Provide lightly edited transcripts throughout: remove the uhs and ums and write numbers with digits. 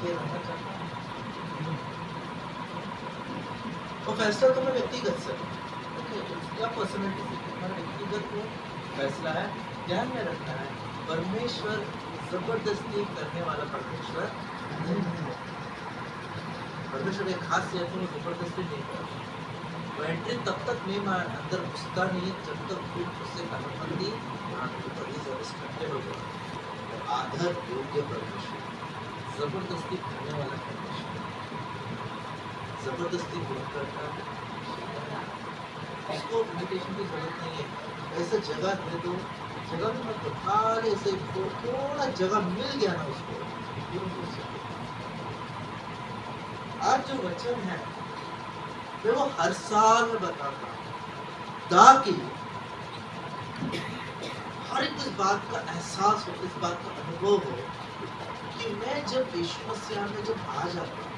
आगे रहना चाहता हूँ। वो फैसला तो मैं व्यक्तिगत से या पर्सनलिटी से हमारा व्यक्तिगत वो फैसला है। ध्यान में रखना है, परमेश्वर जबरदस्ती करने वाला परमेश्वर नहीं है। परमेश्वर एक खास है तो जबरदस्ती नहीं करता। वो एंट्री तब तक नहीं अंदर घुसता नहीं जब तक खुद उससे अनुमति हो गया। आधार योग्य परमेश्वर, जबरदस्ती करने वाला परमेश्वर, जबरदस्ती करता है, उसको इन्विटेशन की जरूरत नहीं है। ऐसे जगह दे दो, जगह भी मत खाली ऐसे थोड़ा जगह मिल गया ना उसको। आज जो वचन है मैं वो हर साल में बताता हूँ ताकि हर एक इस बात का एहसास हो, इस बात का अनुभव हो कि मैं जब यीशु मसीह में जब आ जाता हूँ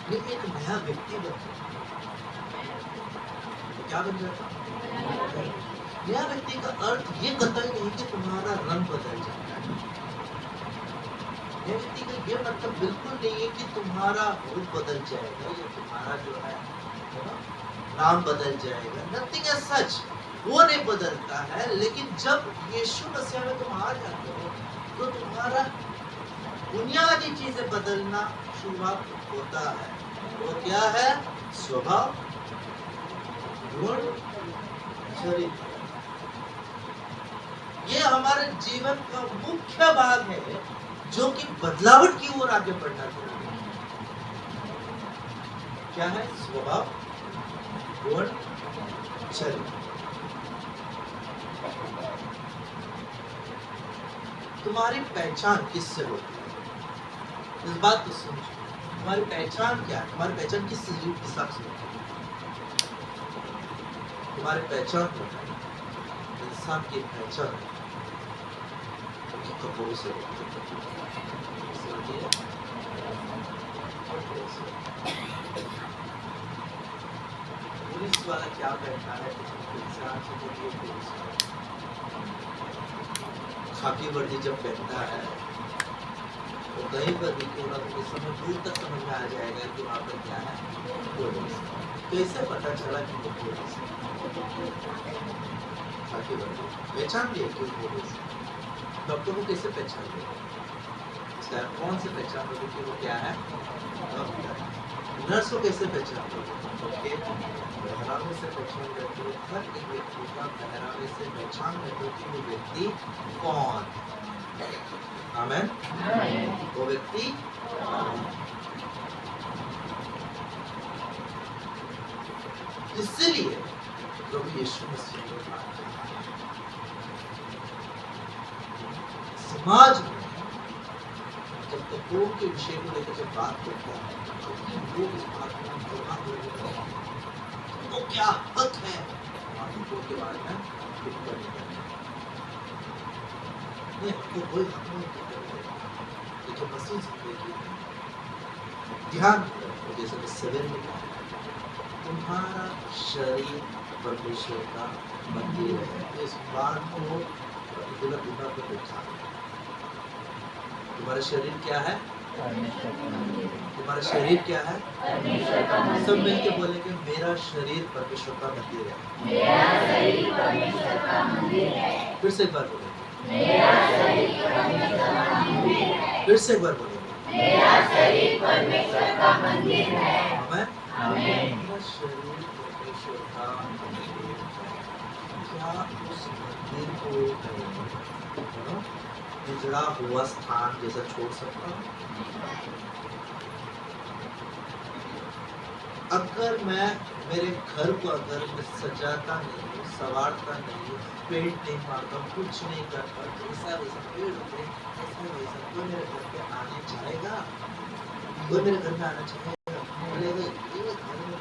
मैं एक नया व्यक्ति बनता हूँ। क्या बन जाता? नया व्यक्ति का अर्थ ये कतई नहीं कि तुम्हारा रंग बदल जाता है। नया व्यक्ति का ये मतलब बिल्कुल नहीं है कि तुम्हारा रूप बदल जाएगा या तुम्हारा जो है नाम बदल जाएगा। नथिंग एज सच, वो नहीं बदलता है। लेकिन जब यीशु मसीह में तुम आ जाते हो तो तुम्हारा बुनियादी चीजें बदलना शुरुआत होता है। वो क्या है? स्वभाव, गुण, चरित्र। ये हमारे जीवन का मुख्य भाग है जो कि बदलावट की ओर आगे बढ़ना चाहिए। क्या है? स्वभाव, गुण, चरित्र। तुम्हारी पहचान किससे होती है? इस बात को समझो। तुम्हारी पहचान क्या है? तुम्हारी पहचान किस हिसाब से होती है? तुम्हारी पहचान होता है, इंसान की पहचान कपड़ों से होती है। पुलिस वाला क्या पहनता है? इंसान से पुलिस खाकी वर्दी जब पहनता है तो कहीं पर भी क्यों ना तो समय दूर तक समझ में आ जाएगा कि वहाँ पर क्या है, पुलिस। कैसे पता चला कि वो पुलिस खाकी वर्दी पहचान लिया क्यों पुलिस? डॉक्टर को कैसे पहचान लिया? कौन से पहचान लोगे कि वो क्या है? डॉक्टर। नर्स को कैसे पहचान लोगे? पहरावे से पहचान करते हो। हर एक व्यक्ति का पहरावे से पहचान करते हो कि वो व्यक्ति कौन? आमेन। वो व्यक्ति इसलिए प्रभु यीशु मसीह समाज में जब कपड़ों के विषय को लेकर जब बात करता है तो लोग इस बात में तो क्या हक है कपड़ों के बारे में टिप्पणी करने? नहीं, आपको कोई हक नहीं। लेकिन मसीह से ध्यान रखो, जैसे कि 7 में कहा तुम्हारा शरीर परमेश्वर का मंदिर है। इस बात को तुम्हारा शरीर क्या है? तुम्हारा शरीर क्या है? सब मिलके बोलेंगे मेरा शरीर परमेश्वर का मंदिर है। फिर से एक बार बोलेंगे, फिर से एक बार बोलेंगे, मेरा शरीर परमेश्वर का मंदिर है। मेरा शरीर परमेश्वर का मंदिर है। क्या उस मंदिर को उजड़ा हुआ स्थान जैसा छोड़ सकता हूँ? अगर मैं मेरे घर को अगर मैं सजाता नहीं, संवारता नहीं, पेंट नहीं मारता, कुछ नहीं करता, ऐसा वैसा पेड़ होते ऐसा वैसा, कोई मेरे घर पे आने चाहेगा? कोई मेरे घर में आना चाहेगा? बोलेगा ये घर में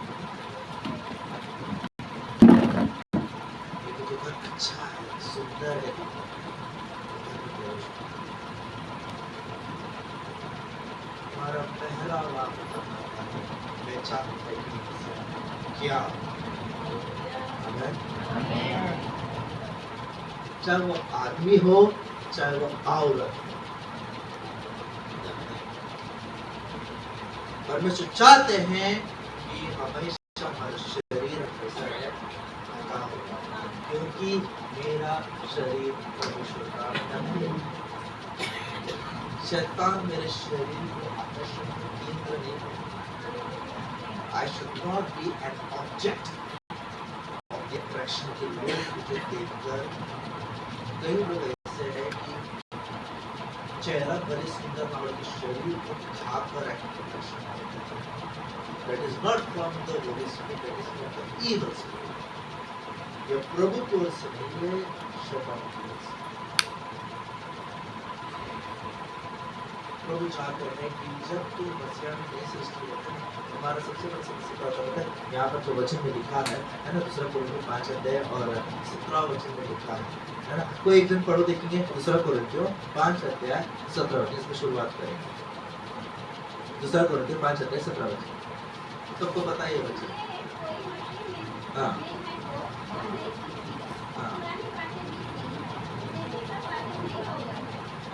ये घर अच्छा है, सुंदर है। हमारा पहरावा पहचान क्या? चाहे वो आदमी हो चाहे वो औरत, परमेश्वर चाहते हैं कि हमेशा हमारा शरीर कैसा रहे, ढका हुआ, क्योंकि मेरा शरीर परमेश्वर का टेम्पल है। शैतान मेरे शरीर को आकर्षण का केंद्र नहीं है। I should not be an object of the attraction के लोग मुझे देखकर, कई लोग ऐसे है कि चेहरा बड़े सुंदर ना हो, शरीर को खाकर attraction. That is not from the Holy Spirit, that is from the evil spirit। यह प्रभु की ओर से नहीं है, शैतान की ओर से। प्रभु चाहते हैं कि जब तू मसीह में नई सृष्टि होता है, हमारा सबसे बड़ा समस्या होता है, यहाँ पर जो वचन में लिखा है ना, दूसरा कोरिन्थियों 5 अध्याय और 17 वचन में लिखा है ना। कोई एक दिन पढ़ो, देखेंगे दूसरा कोरिन्थियों 5 अध्याय 17 वचन, इसमें शुरुआत करेंगे। दूसरा कोरिन्थियों 5 अध्याय 17 वचन, सबको पता है ये वचन? हाँ हाँ,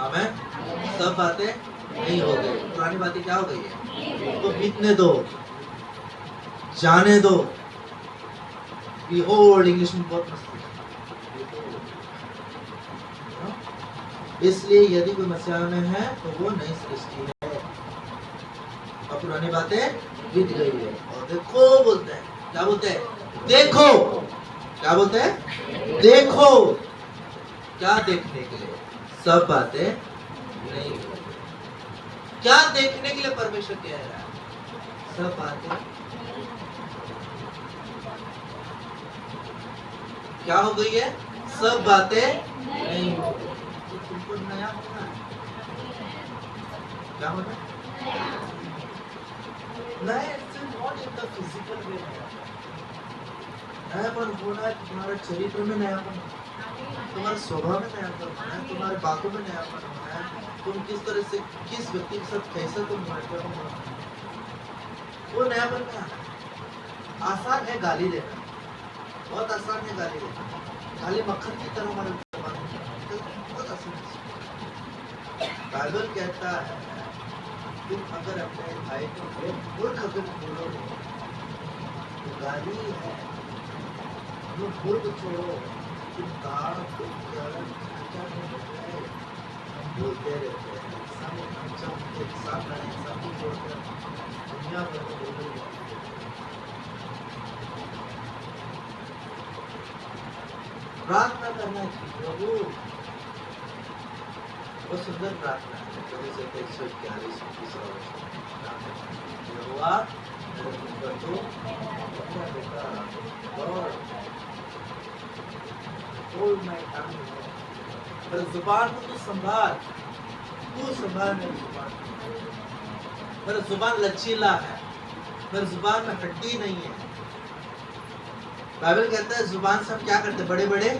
आमेन। सब बातें नहीं हो गई, पुरानी बातें क्या हो गई है, तो बीतने दो, जाने दो। Behold, इंग्लिश में बहुत मस्त है। इसलिए यदि कोई मसीह में है तो वो नई सृष्टि है, और पुरानी बातें बीत गई है। और देखो बोलते हैं, क्या बोलते हैं? देखो। क्या बोलते हैं? देखो। क्या देखने के लिए? सब बातें नहीं। क्या देखने के लिए परमेश्वर कह रहा है? सब बातें क्या हो गई है? सब बातें नहीं हो गई। तो तुमको नया होना है। क्या होना? नया नॉट इन द फिजिकल वे। नयापन होना है तुम्हारे चरित्र में, नयापन तुम्हारे स्वभाव में, नयापन होना है तुम्हारे बातों में, नयापन होना है तुम किस तरह से, किस व्यक्ति के साथ कैसे तुम रहते हो, वो नयापन में आना है। आसान है गाली देना, बहुत आसान है गाली देना, खाली मक्खन की तरह हमारे बहुत आसान है। बाइबल कहता है तुम अगर अपने भाई को मूर्ख अगर बोलोगे तो गाली है, तुम मूर्ख छोड़ो, तुम दाढ़ बोलते रहते हैं, सब जोड़कर दुनिया भर में बोल रहे। प्रार्थना करना चाहिए प्रभु, वो सुंदर प्रार्थना है। प्रभु से 141 अपना बेटा और मेरे जुबान को तू संभाल, तू संभाल मेरी जुबान। मेरा जुबान लचीला है, मेरे जुबान में हड्डी नहीं है। बाइबल कहता है जुबान से हम क्या करते, बड़े बड़े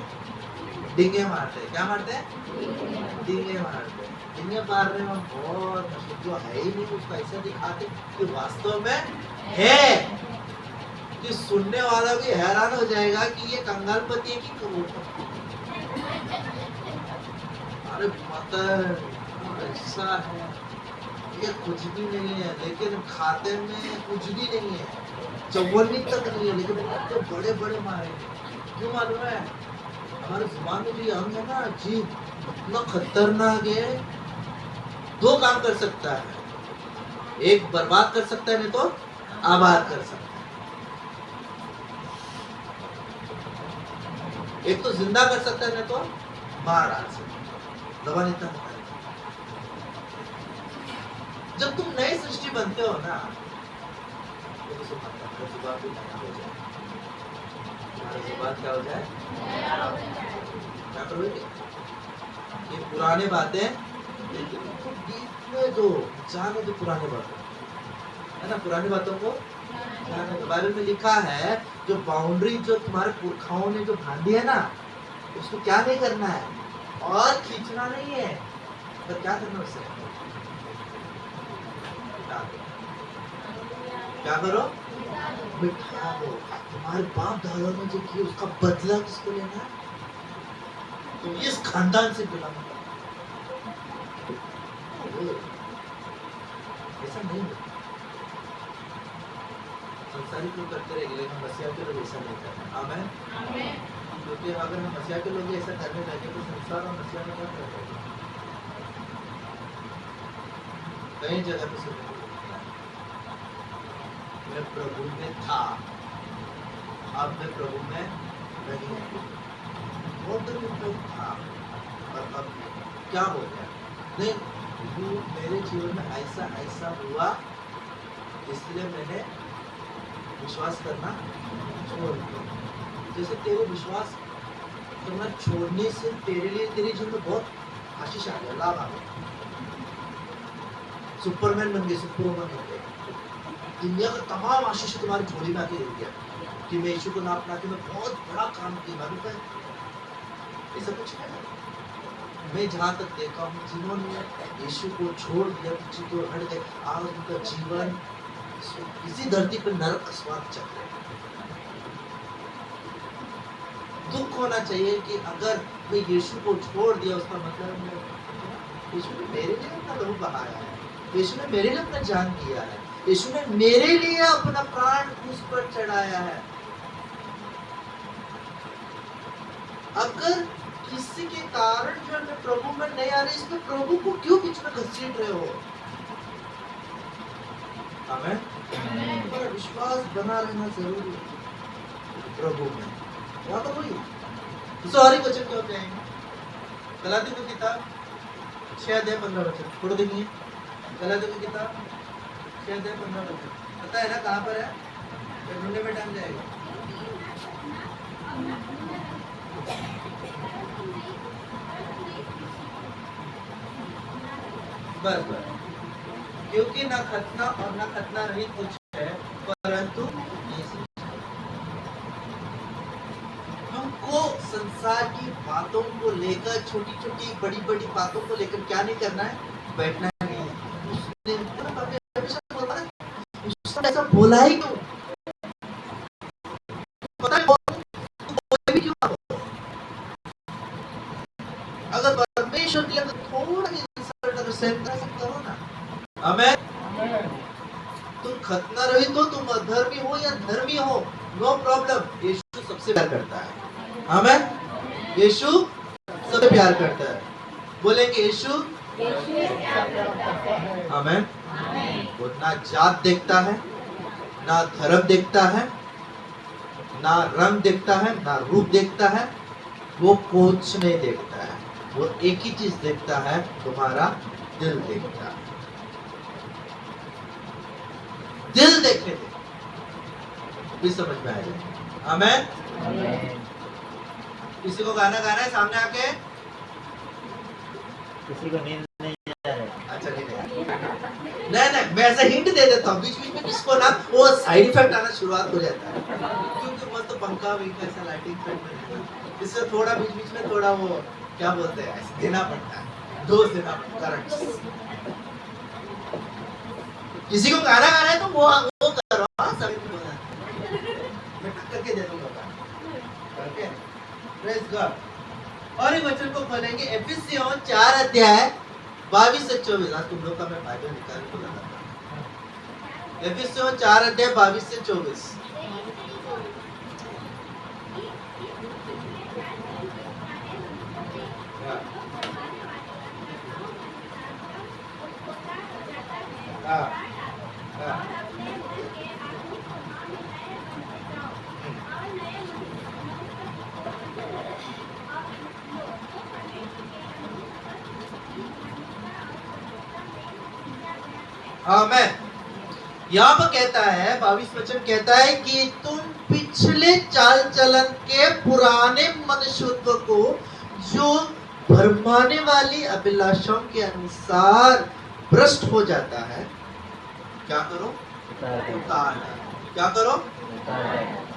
डिंगे मारते हैं। क्या मारते हैं? डिंगे मारते हैं। डिंगे मारने में हम बहुत मुश्किल, जो है ही नहीं उसको ऐसा दिखाते कि वास्तव में है, कि सुनने वाला भी हैरान हो जाएगा कि ये कंगालपति है कि करोड़पति। अरे मतलब ऐसा है, ये कुछ भी नहीं है, लेकिन खाते में कुछ भी नहीं है, चौवनी तक नहीं है, लेकिन तो बड़े बड़े मारे। क्यों मालूम है? हमारे जुबान में जो अंग है ना, जी इतना खतरनाक है, दो काम कर सकता है, एक बर्बाद कर सकता है, नहीं तो आबाद कर सकता है। एक तो जिंदा कर सकता है, नहीं तो मार डाल सकता है। दबा नहीं था। जब तुम नई सृष्टि बनते हो ना, तो जुबान भी नया हो जाए। तुम्हारा जुबान क्या हो जाए? क्या करोगे? ये पुराने बातें दो, जाने दो पुराने बातें, है ना। पुरानी बातों को जाने दो। बाइबल में लिखा है जो बाउंड्री जो तुम्हारे पुरखाओं ने जो बांधी है ना, उसको क्या नहीं करना है, और खींचना नहीं है, पर क्या करना उससे? क्या करो? मिटा दो। तुम्हारे बाप दादा ने जो किया उसका बदला किसको लेना है? तो इस खानदान से बिलोंग करते, ऐसा नहीं होता। संसारिक लोग करते रहेंगे, लेकिन मसीहा के लोग ऐसा नहीं करते। आमेन। क्योंकि अगर हम मसीहा के लोग ऐसा करने लगे तो संसार और मसीहा में क्या फर्क है? कई जगह पे सुनने को मिलता है, मैं प्रभु में था, अब मैं प्रभु में नहीं हूँ। बहुत दिन में था और अब क्या हो गया? नहीं, वो मेरे जीवन में ऐसा ऐसा हुआ, इसलिए मैंने विश्वास करना छोड़ दिया। जैसे तेरे विश्वास करना छोड़ने से तेरे लिए तेरे जीवन में बहुत आशीष आ गया, लाभ आ गया। सुपरमैन बन गए, सुपरमैन बन गए, दुनिया का तमाम आशीष तुम्हारी झोली में आके गिर गया कि मैं यीशु को ना अपना के मैं बहुत बड़ा काम किया। मालूम है ऐसा कुछ है? मैं जहाँ तक देखा हूँ, जिन्होंने यीशु को छोड़ दिया, यीशु को हट गए, आज उनका जीवन इसी धरती पर नरक का स्वाद चल रहा है। दुख होना चाहिए कि अगर मैं यीशु को छोड़ दिया, उसका मतलब यीशु ने मेरे लिए अपना लहू बहाया है, यीशु ने मेरे लिए अपना जान दिया है, यीशु ने मेरे लिए अपना प्राण क्रूस पर चढ़ाया है। अगर किसी के कारण जो मैं प्रभु में नहीं आ रही, इसमें प्रभु को क्यों बीच में घसीट रहे हो? आमेन। पर विश्वास बना रहना जरूरी है प्रभु में। वहां पर वही सॉरी वचन क्या होते हैं? गलातियों की किताब 6:15 थोड़ा देखिए। गलातियों की किताब 6:15 पता है ना कहाँ पर है? ढूंढने में टाइम जाएगा। बस क्योंकि ना खतना और ना खतना रहित कुछ है, परंतु हमको संसार की बातों को लेकर, छोटी छोटी बड़ी बड़ी बातों को लेकर क्या नहीं करना है, बैठना नहीं है। उसने ऐसा बोला ही क्यों? पता है भी क्यों? अगर परमेश्वर के लिए थोड़ा भी करो ना। आमेन। तुम खतना रहित हो, तुम अधर्मी हो या धर्मी हो, नो प्रॉब्लम। यीशु सबसे प्यार करता है। आमेन। यीशु सबसे प्यार करता है। बोलेंगे यीशु। आमेन। वो ना जात देखता है, ना धर्म देखता है, ना रंग देखता है, ना रूप देखता है, वो कुछ नहीं देखता है। वो एक ही चीज देखता है, तुम्हारा दिल देखता है। दिल देखने दे, भी समझ में आएगा। आमेन। किसी को गाना गाना है सामने आके? किसी को नींद नहीं आ रहा है? अच्छा नहीं, मैं ऐसा हिंट दे देता हूँ बीच बीच में, किसको ना वो साइड इफेक्ट आना शुरुआत हो जाता है, क्योंकि मस्त पंखा विंखा ऐसा लाइटिंग इफेक्ट, इससे थोड़ा बीच बीच में थोड़ा वो क्या बोलते हैं ऐसे देना पड़ता है, डोज देना पड़ता है, करंट। किसी को गाना गाना है तो वो करो, सभी को बोलना मैं टक्कर के दे दूंगा। Okay, praise God. और ये वचन को खोलेंगे एफिसियों 4:22 से 24। आज तुम लोग का मैं बाइबल निकाल के लगाता हूं। एफिसियों 4:22 से 24। आमेन। यहाँ पर कहता है 22 वचन कहता है कि तुम पिछले चाल चलन के पुराने मनुष्यत्व को जो भरमाने वाली अभिलाषाओं के अनुसार भ्रष्ट हो जाता है, क्या करो? उतार डालो। क्या करो?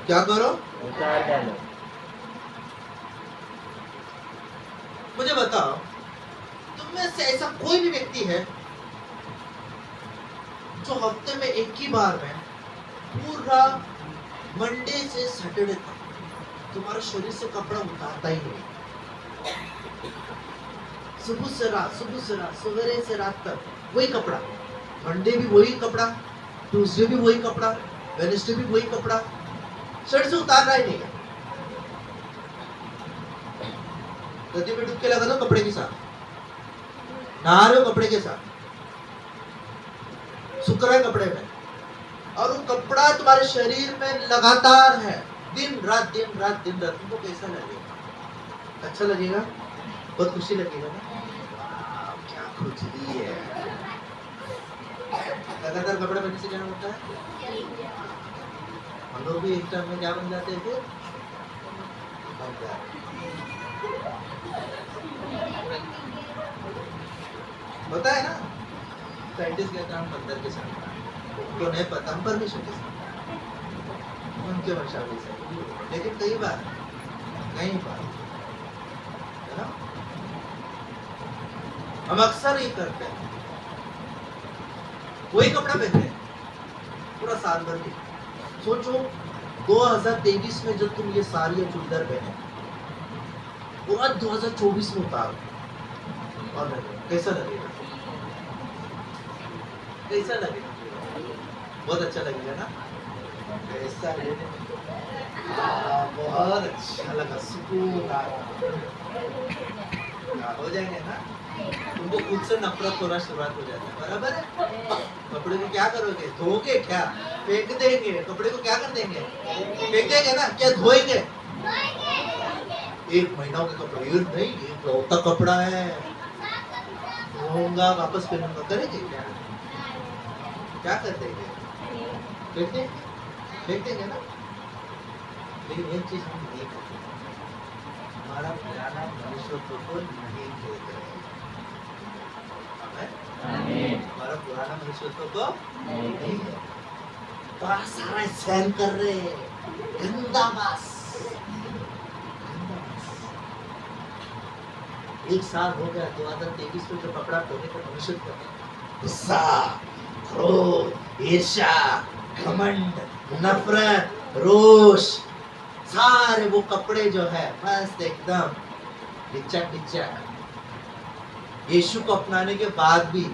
क्या करो? उतार डालो। मुझे बताओ, तुम में से ऐसा कोई भी व्यक्ति है जो हफ्ते में एक ही बार में पूरा मंडे से सैटरडे तक तुम्हारे शरीर से कपड़ा उतारता ही नहीं? सुबह से रात, सवेरे से रात तक वही कपड़ा, मंडे भी वही कपड़ा, ट्यूसडे भी वही कपड़ा, वेडनेसडे भी वही कपड़ा शर्ट से उतारना ही नहीं है। नदी में डुबकी लगा दो कपड़े के साथ, नहा रहे हो कपड़े के साथ, सूख रहा है कपड़े में, और वो कपड़ा तुम्हारे शरीर में लगातार है, दिन रात दिन रात दिन रात। तुमको कैसा लगेगा? अच्छा लगेगा? बहुत खुशी लगेगा ना? वाह, क्या खुजली है। लगातार कपड़ा पहनने से क्या होता है? हम लोग भी एक टाइम में क्या बन जाते थे? बन जाते। होता है ना, साइंटिस्ट कहते हैं हम बंदर के साथ, तो नहीं पता हम परमेश्वर के साथ उनके वंशावली से, लेकिन कई बार नहीं पाते है ना। हम अक्सर ये करते हैं, वही कपड़ा पहनते हैं पूरा साल भर के। सोचो 2023 में जब तुम ये साड़ी या चूड़ीदार पहने, वो आज 2024 में उतारो और कैसा लगेगा? कैसा लगेगा? बहुत अच्छा लगेगा ना? कैसा बहुत अच्छा लगा, सुकून हो जाएंगे ना। तुमको खुद से नफरत होना शुरुआत हो जाता है, बराबर है। कपड़े को क्या करोगे? धोगे क्या? फेंक देंगे। कपड़े को क्या कर देंगे? फेंक देंगे ना, क्या धोएंगे? एक महीना के कपड़े नहीं, एक लौता कपड़ा है, धोऊंगा वापस पहनूंगा, करेंगे क्या? क्या कर देंगे? फेंक देंगे, फेंक देंगे ना। लेकिन एक चीज हम नहीं करते, हमारा पुराना मनुष्यत्व को नहीं देख रहे। हमारा पुराना मनुष्यत्व को नहीं है, बड़ा सारा सहन कर रहे, गंदा बस। एक साल हो गया 2023 में जो कपड़ा पहने का मनुष्यत्व, गुस्सा, क्रोध, ईर्ष्या, घमंड, नफरत, रोष, सारे वो कपड़े जो है बस एकदम डिचक डिचक। यीशु को अपनाने के बाद भी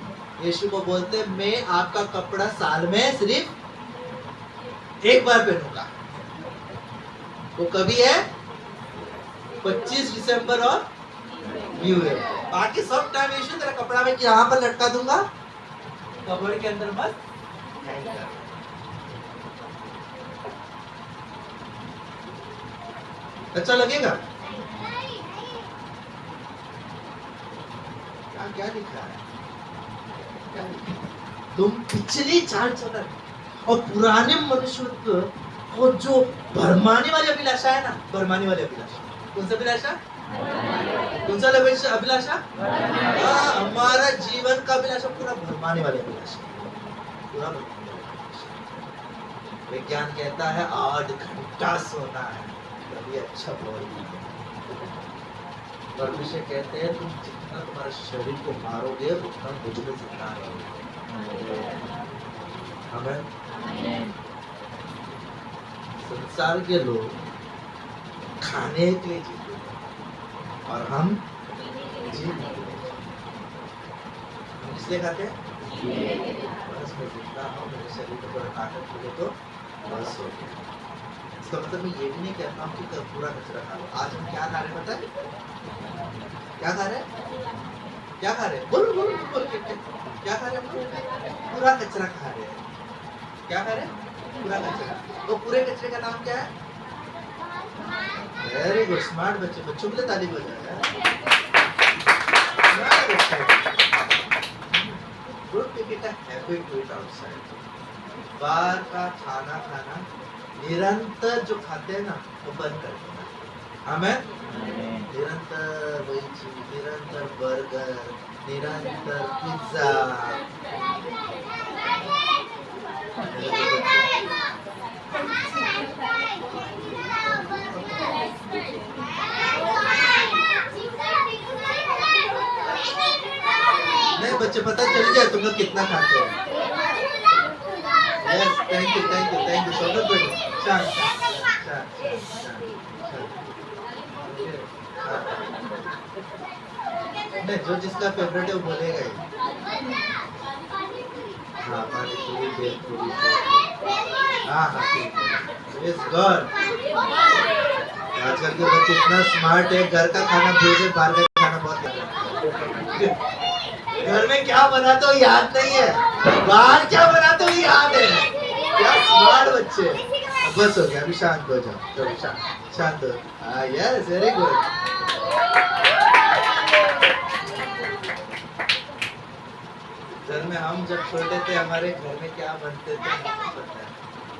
यीशु को बोलते मैं आपका कपड़ा साल में सिर्फ एक बार पहनूंगा। वो कभी है 25 दिसंबर और न्यू ईयर। बाकी सब टाइम यीशु तेरा कपड़ा में यहाँ पर लटका दूंगा, कपड़े के अंदर बस अच्छा लगेगा। क्या लिखा है? क्या लिखा है? तुम पिछली चाल चलन और पुराने मनुष्यत्व और जो भरमाने वाली अभिलाषा है ना, भरमाने वाली अभिलाषा, कौन सा अभिलाषा? कौन सा अभिलाषा? हमारा जीवन का अभिलाषा पूरा भरमाने वाली अभिलाषा, पूरा भरमाने वाली अभिलाषा। विज्ञान कहता है 8 घंटा सोना है तभी अच्छा बॉडी। परमेश्वर कहते हैं तुम जितना तुम्हारे शरीर को मारोगे उतना मुझ में जिंदा रहोगे। हमें संसार के लोग खाने के लिए जीते हैं और हम जीने के लिए। हम इसलिए खाते हैं बस मैं जितना हूँ, मेरे शरीर को थोड़ा ताकत मिले तो बस हो गया। इसका मतलब मैं ये भी नहीं कहता हूँ कि पूरा कचरा खा लो। आज हम क्या खा रहे हैं पता है? क्या खा रहे हैं? क्या खा रहे हैं? बोल बोल बोल के क्या खा रहे हैं? पूरा कचरा खा रहे हैं। क्या खा रहे हैं? पूरा कचरा। तो पूरे कचरे का नाम क्या है? वेरी गुड, स्मार्ट बच्चे। बच्चों के लिए ताली बजाओ। Good to get a habit to eat outside. बाहर का खाना खाना निरंतर जो खाते हैं ना वो बंद कर देना। हमें निरंतर वही चीज, निरंतर बर्गर, निरंतर पिज्जा। नहीं बच्चे, पता चल गया तुम लोग कितना खाते हो। Yes, thank you thank you thank you. Sonal बेटा शांत नहीं, जो जिसका फेवरेट है वो बोलेगा ही। हाँ पानी पूरी भेल पूरी हाँ हाँ ठीक है इट्स गुड आजकल के बच्चे इतना स्मार्ट है घर का खाना भूल के बाहर का खाना बहुत याद है घर में क्या बनाते हो याद नहीं है बाहर क्या बनाते हो याद है क्या स्मार्ट बच्चे बस हो गया अभी शांत हो जाओ चलो शांत हो हाँ यस वेरी गुड घर में हम जब छोटे थे हमारे घर में क्या बनते थे हमको पता है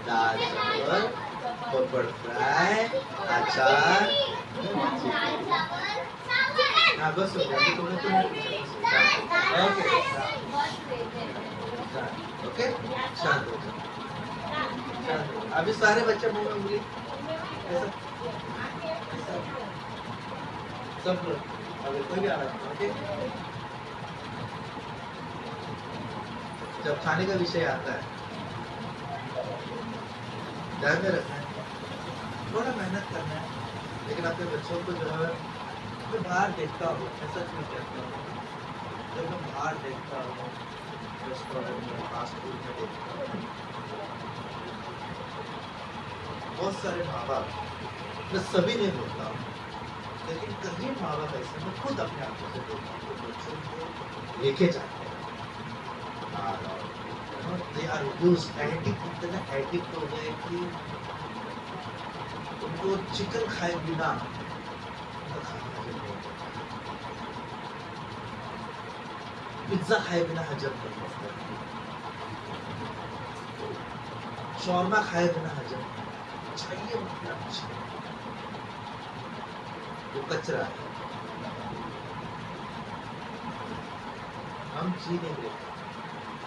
दाल चावल पापड़ फ्राई अचार हाँ बस हो गया अभी तुमने पूछा ओके ओके शांत हो जाओ अभी सारे बच्चे मुंह में उंगली सब लोग अभी कोई भी आ रहा है ओके जब खाने का विषय आता है ध्यान में रखना है थोड़ा मेहनत करना है लेकिन अपने बच्चों को जो है मैं बाहर देखता हूँ मैं सच में कहता हूँ जब मैं बाहर देखता हूँ रेस्टोरेंट में फास्ट फूड में देखता हूँ बहुत सारे माँ बाप मैं सभी नहीं बोलता हूँ लेकिन कई माँ बाप ऐसे मैं खुद अपने आंखों से देखता हूँ बच्चों को लेके जाते हैं they are used addict इतना addict हो गए कि उनको चिकन खाए बिना पिज्जा खाए बिना हजम नहीं होता शौरमा खाए बिना हजम चाहिए मतलब वो कचरा है हम जी नहीं रहे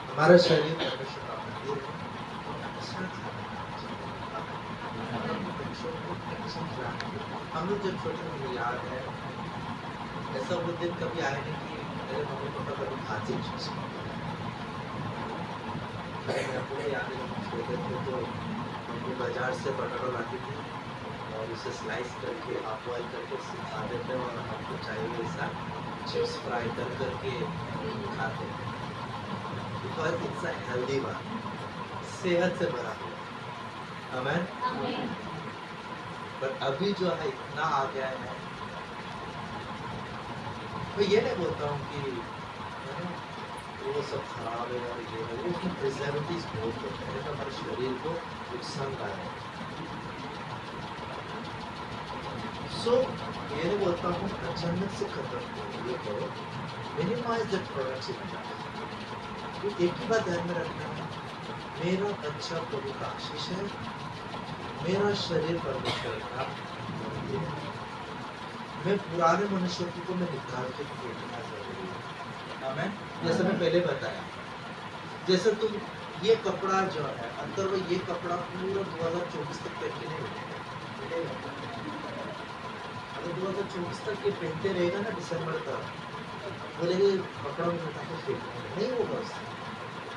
हमारा शरीर परमेश्वर का मंदिर है हम लोग जब छोटे मुझे याद है ऐसा वो दिन कभी आया नहीं कि मेरे मम्मी पापा कभी खाते चीज पूरे याद है छोटे थे तो मम्मी बाजार से पोटैटो लाती थी और उसे स्लाइस करके हाफ बॉइल करके सिखा देते और हमको चाहिए ऐसा चिप्स फ्राई कर करके खाते थे because it's a healthy one सेहत से भरा हुआ आमेन पर अभी जो है इतना आ गया है मैं ये नहीं बोलता हूँ कि वो सब खराब है और ये है वो उसमें प्रिजर्वेटिव्स बहुत होते हैं तो हमारे शरीर को नुकसानदायक है सो ये नहीं बोलता हूँ अचानक से खत्म ये करो मिनिमाइज द प्रोडक्ट्स इन एक ही बात ध्यान में रखना है मेरा बच्चा प्रभु का आशीष है मेरा शरीर परमेश्वर का मंदिर है मैं पुराने मनुष्य को मैं निकाल के फेंकना जरूरी है आमेन जैसे मैं पहले बताया जैसे तुम ये कपड़ा जो है अंदर वो ये कपड़ा पूरा 2024 तक पहन के नहीं मिलेगा अगर 2024 तक ये पहनते रहेगा ना दिसंबर तक बोलेंगे कपड़ा में उठा के फेंकना नहीं होगा उससे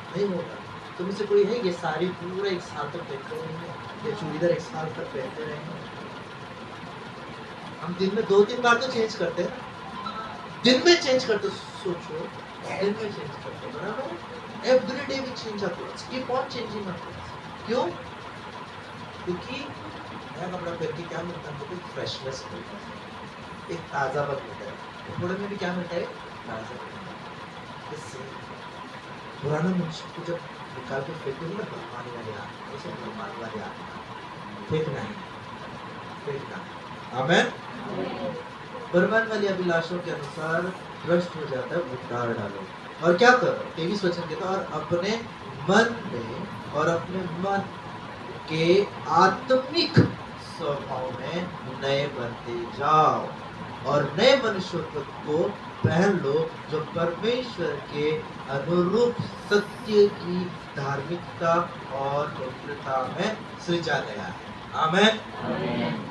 नहीं होगा तुम से कोई है ये साड़ी पूरा एक साल तक पहनते रहेंगे ये चूड़ीदार एक साल तक पहनते रहेंगे हम दिन में 2-3 बार तो चेंज करते हैं दिन में चेंज करते सोचो दिन में चेंज करते बराबर every day we change our clothes keep on changing our clothes क्यों क्योंकि नया कपड़ा पहन के क्या मिलता है हमको फ्रेशनेस मिलता है एक ताज़ापन मिलता है कपड़े में भी क्या मिलता है ताज़ापन इससे पुराना मनुष्य को जब निकाल के फेंकोगे ना भगवान वाले आते उसे भगवान वाले आते फेंकना है फेंकना आमेन बर्बाद वाली अभिलाषों के अनुसार भ्रष्ट हो जाता है उतार डालो और क्या करो 23 वचन कहता और अपने मन में और अपने मन के आत्मिक स्वभाव में नए बनते जाओ और नए मनुष्यत्व को पहन लो जो परमेश्वर के अनुरूप सत्य की धार्मिकता और पवित्रता में सृजा गया है आमेन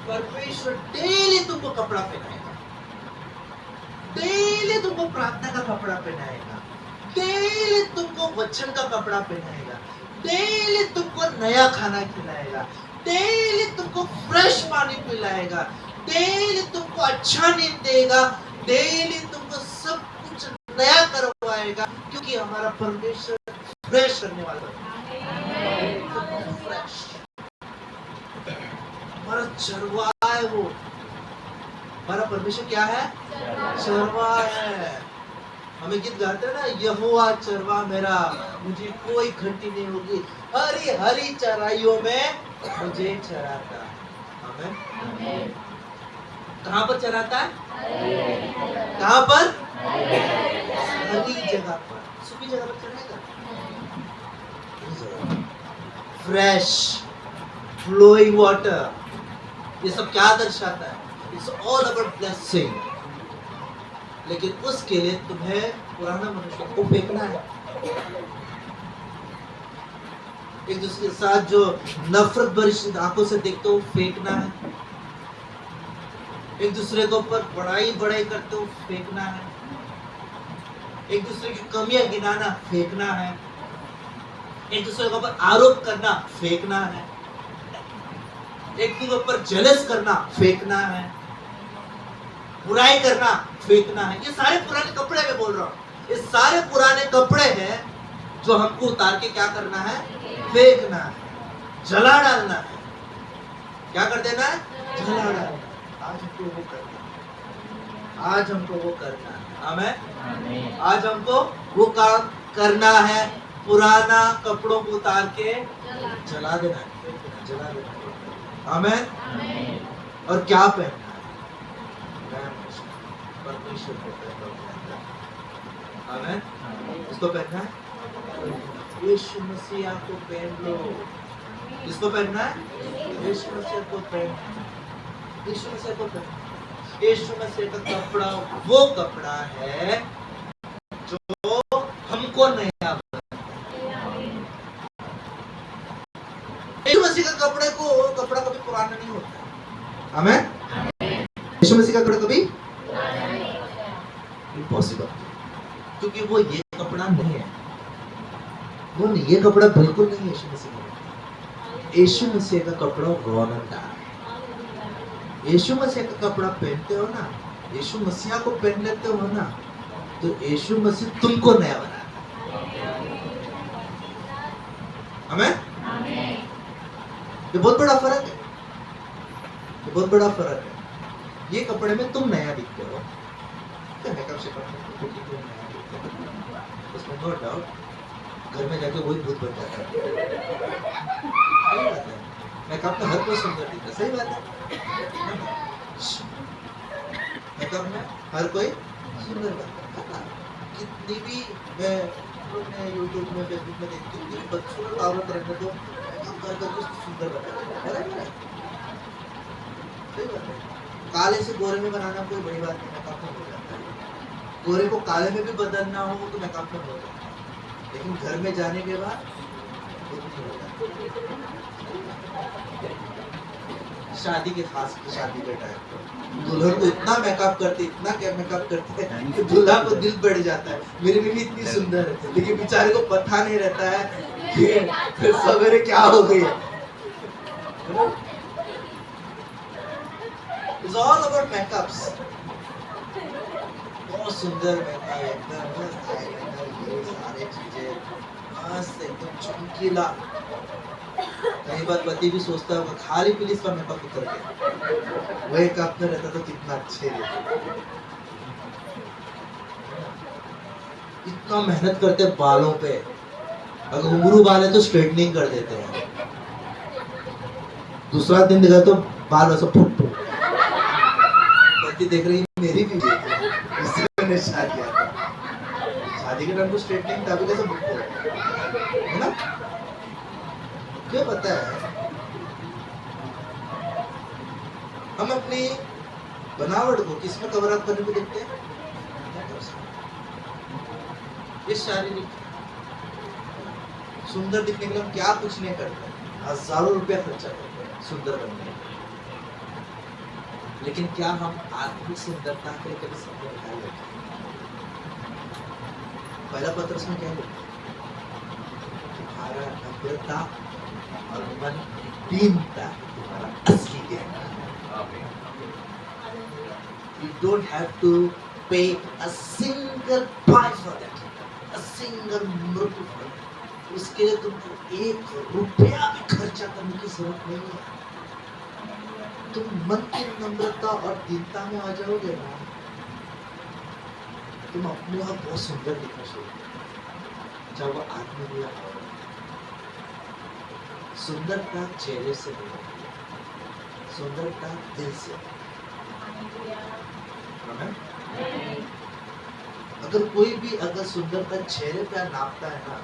परमेश्वर डेली तुमको कपड़ा पहनाएगा डेली तुमको प्रार्थना का कपड़ा पहनाएगा डेली तुमको वचन का कपड़ा पहनाएगा डेली तुमको नया खाना खिलाएगा डेली तुमको फ्रेश पानी पिलाएगा डेली तुमको अच्छा नींद देगा डेली तुमको सब कुछ नया करवाएगा क्योंकि हमारा परमेश्वर फ्रेश करने वाला फ्रेश हमारा चरवा है वो। हमारा परमेश्वर क्या है? चरवा है। हमें गीत गाते हैं ना, यहोवा चरवा मेरा, मुझे कोई घटी नहीं होगी, हरी हरी चराइयों में मुझे चराता। आमीन। कहाँ पर चराता है? कहाँ पर? हरी जगह पर। सूखी जगह पर चराएगा? Fresh flowing water. ये सब क्या दर्शाता है? It's all about blessing. लेकिन उसके लिए तुम्हें पुराना मनुष्य को फेंकना है। एक दूसरे के साथ जो नफरत भरी आंखों से देखते हो फेंकना है। एक दूसरे के ऊपर बड़ाई करते हो फेंकना है। एक दूसरे की कमियां गिनाना फेंकना है। एक दूसरे के ऊपर आरोप करना फेंकना है। एक दूसरे के ऊपर जेलस करना फेंकना है। बुराई करना फेंकना है। ये सारे पुराने कपड़े में बोल रहा हूँ, ये सारे पुराने कपड़े हैं जो हमको उतार के क्या करना है? फेंकना है, जला डालना है। क्या कर देना है? जला डालना। आज हमको वो करना है। आज हमको वो करना है। आमीन। आज हमको वो काम करना है। पुराना कपड़ों को उतार के जला देना है, जला देना है। आमीन। और क्या पहनना है? परमेश्वर को पहनना है। आमीन। इसको पहनना है। यीशु मसीह को पहन लो। इसको पहनना है। यीशु मसीह को पहन। यीशु मसीह को पहन। यीशु मसीह का कपड़ा वो कपड़ा है जो हमको नया बनाता है। यीशु मसीह का कपड़ा कभी पुराना नहीं होता। आमीन। यीशु मसीह का कपड़ा कभी इम्पॉसिबल, क्योंकि वो ये कपड़ा नहीं है। वो नहीं, ये कपड़ा बिल्कुल नहीं है यीशु मसीह का। यीशु मसीह का कपड़ा रौनकदार है। यीशु मसीह का कपड़ा पहनते हो ना, यीशु मसीह को पहन लेते हो ना, तो यीशु मसीह तुमको नया बनाता है। आमीन। ये बहुत बड़ा फर्क है। ये बहुत बड़ा फर्क है। ये कपड़े में तुम नया दिखते हो, मेकअप से उसमें नो डाउट घर में जाके वही भूत बन जाता है। सही बात है। मेकअप में हर कोई सुंदर दिखता है। सही बात है। मेकअप में हर कोई सुंदर बनता है। कितनी भी मैं यूट्यूब में फेसबुक में देखती हूँ, बच्चों औरत रहने दो, करके सुंदर बनाते हैं। सही बात है। काले से गोरे में बनाना कोई बड़ी बात नहीं, मेकअप में हो जाता है। गोरे को काले में भी बदलना हो तो मेकअप में हो जाता है, लेकिन घर में जाने के बाद शादी के खास शादी के टाइम दुल्हन को इतना मेकअप करते हैं कि दूल्हा को दिल बढ़ जाता है। मेरी बीवी इतनी सुंदर है, लेकिन बेचारे को पता नहीं रहता है कि सवेरे क्या हो गई है। It's all about makeups. बहुत सुंदर मेकअप, एकदम ये सारे चीजें मस्त एकदम चमकीला। कई बार पति भी सोचता होगा खाली पुलिस का मेकअप उतर गया, वही मेकअप में रहता तो कितना अच्छे रहते। इतना मेहनत करते बालों पे, अगर घुंघरू बाल है तो स्ट्रेटनिंग कर देते हैं। दूसरा दिन देखा तो बाल वैसा फुट फुट। पति देख रही मेरी भी इसने शादी किया था, शादी के टाइम को स्ट्रेटनिंग था, अभी कैसे फुट है ना। क्या पता है हम अपनी बनावट को किसमें कवर अप करने को देखते हैं? इस शारीरिक सुंदर दिखने के लिए हम क्या कुछ नहीं करते, हजारों रुपया खर्चा करते हैं सुंदर बनने के लिए, लेकिन क्या हम आत्मिक सुंदरता के लिए कभी समय निकाल लेते हैं? पहला पत्र में क्या लिखा? तुम्हारा नम्रता और मन दीनता तुम्हारा असली गहना है। You don't have to pay a single price for that, a single rupee for it. उसके लिए तुमको 1 रुपया भी खर्चा करने की जरूरत नहीं है। तुम मन की नम्रता और दीनता में आ जाओगे ना, तुम अपने आप बहुत सुंदर दिखना शुरू करोगे। चाहे वो आदमी हो या औरत। सुंदरता चेहरे से नहीं, सुंदरता दिल से। आमीन। अगर कोई भी अगर सुंदरता चेहरे पे नापता है ना,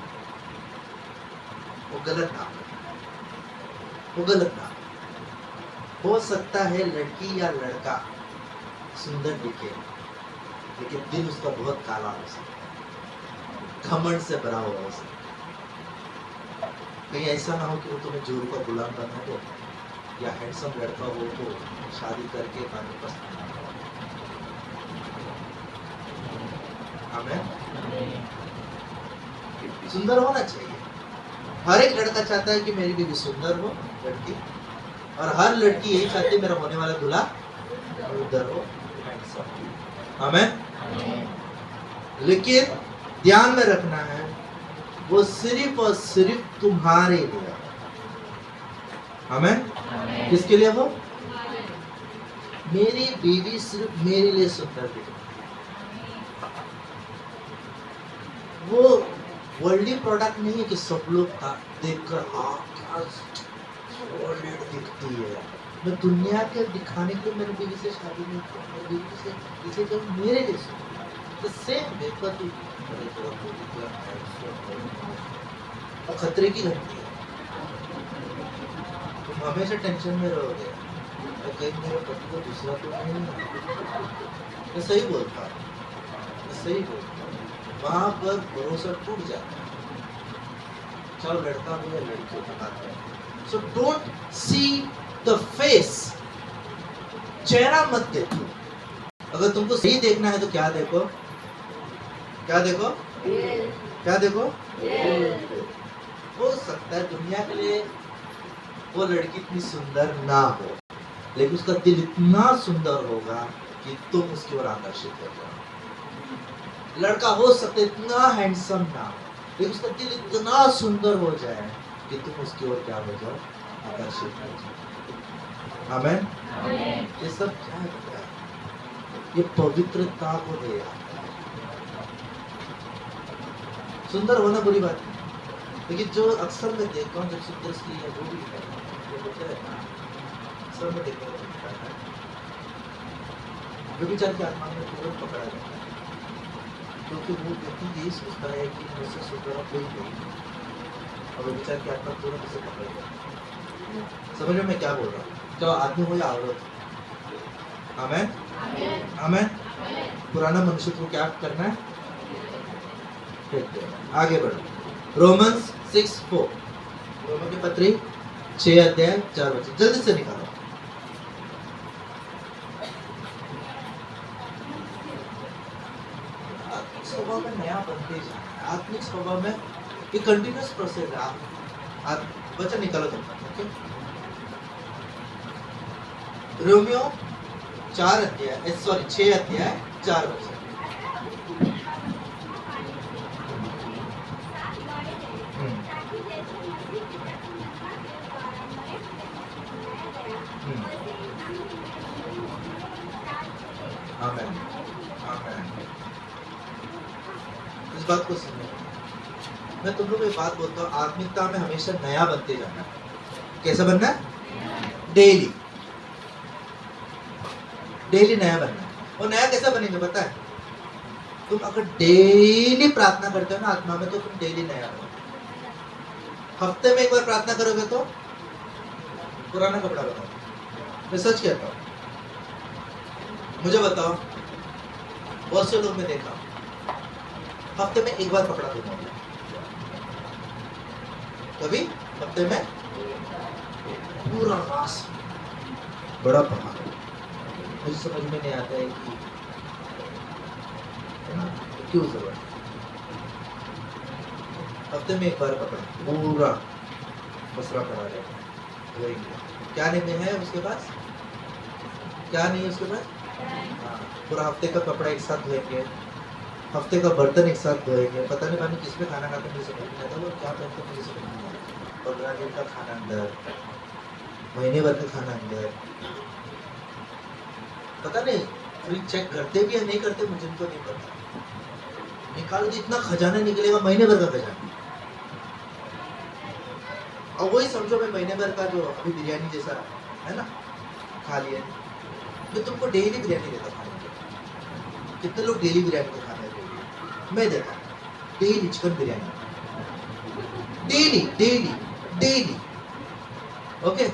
वो गलत नाप है, वो गलत नाप। हो सकता है लड़की या लड़का सुंदर दिखे, लेकिन दिल उसका बहुत काला हो सकता है, घमंड से भरा हुआ हो सकता है। कहीं ऐसा ना हो कि वो तुम्हें जोरू का गुलाम बना दे, या हैंडसम लड़का हो तो शादी करके पानी पसंद ना हो। आमीन। सुंदर होना चाहिए। हर एक लड़का चाहता है कि मेरी बीवी सुंदर हो, लड़की, और हर लड़की यही चाहती है मेरा होने वाला दूल्हा सुंदर हो, हैंडसम। आमीन। लेकिन ध्यान में रखना है, वो सिर्फ और सिर्फ तुम्हारे लिए। आमीन। किसके लिए? वो मेरी बीवी सिर्फ मेरे लिए सुंदर दिखे। वो वर्ल्डली प्रोडक्ट नहीं है कि सब लोग देखकर क्या दिखती है। मैं दुनिया के दिखाने के लिए मेरी बीवी से शादी नहीं की, मेरी बीवी से इसे जो मेरे लिए सुंदर। सेम देखो तू और खतरे की घंटी है। तुम हमेशा टेंशन में रहोगे, कहीं मेरे पति को दूसरा तो नहीं है। मैं सही बोलता हूँ, मैं सही बोलता हूँ। वहां पर भरोसा टूट जाता है, चाहे लड़का हो या लड़की हो। So don't see the face, चेहरा मत देखो। अगर तुमको सही देखना है तो क्या देखो? क्या देखो? क्या देखो? हो सकता है दुनिया के लिए वो लड़की इतनी सुंदर ना हो, लेकिन उसका दिल इतना सुंदर होगा कि तुम उसकी ओर आकर्षित हो जाओ। लड़का हो सकता है इतना हैंडसम ना हो, लेकिन उसका दिल इतना सुंदर हो जाए कि तुम उसकी ओर क्या हो जाओ? आकर्षित हो जाओ। आमीन। ये सब क्या है? ये पवित्रता को दे। सुंदर होना बुरी बात है, लेकिन जो अक्सर मैं देखता हूँ, जब सुंदर स्त्री है वो भी अक्सर मैं देखता हूँ व्यभिचार की आत्मा में तुरंत पकड़ा जाता है, क्योंकि वो व्यक्ति यही सोचता है कि मुझसे सुंदर कोई नहीं, और व्यभिचार की आत्मा तुरंत उसे पकड़ जाती है। समझ में मैं क्या बोल रहा हूँ? चाहे आदमी हो या औरत। आमीन। आमीन। पुराना मनुष्य को क्या करना है? आगे बढ़ो। रोमन्स 6:4, रोमन की पत्री 6:4, जल्दी से निकालो। आत्मिक स्वभाव में नया बनते जाना है। आत्मिक स्वभाव में ये कंटिन्यूअस प्रोसेस है। आप वचन निकालो तुम। Okay, Romeo 6:4। आमीन। आमीन। इस बात को सुनो, मैं तुम लोगों को एक बात बोलता हूँ, आत्मिकता में हमेशा नया बनते जाना है। कैसा बनना है? डेली, डेली नया बनना है। और नया कैसा बनेगा पता है? तुम अगर डेली प्रार्थना करते हो ना आत्मा में, तो तुम डेली नया हो। हफ्ते में एक बार प्रार्थना करोगे तो पुराना कपड़ा बताओ। मैं सच कहता हूँ, मुझे बताओ, बहुत से लोग मैं देखा हफ्ते में एक बार कपड़ा धोना, कभी हफ्ते में पूरा रास बड़ा पका। मुझे समझ में नहीं आता है कि क्यों जरूरत। हफ्ते में एक बार कपड़ा पूरा बसरा करा जाएगा, क्या नहीं है उसके पास? क्या नहीं है उसके पास? हाँ, पूरा हफ्ते का कपड़ा एक साथ धोएंगे, हफ्ते का बर्तन एक साथ धोएंगे, पता नहीं पानी किस पे खाना खाते मुझे समझ नहीं आता, वो क्या करते मुझे समझ नहीं आता। 15 दिन का खाना अंदर, महीने भर का खाना अंदर, पता नहीं फ्रिज चेक करते भी या नहीं करते मुझे तो नहीं पता। निकाल के इतना खजाना निकलेगा, महीने भर का खजाना। और वही समझो मैं महीने भर का जो अभी बिरयानी जैसा है ना खा लिया, मैं तुमको डेली बिरयानी देता खाने के। कितने लोग डेली बिरयानी को खाते हैं? मैं देता daily chicken biryani, daily daily daily, okay,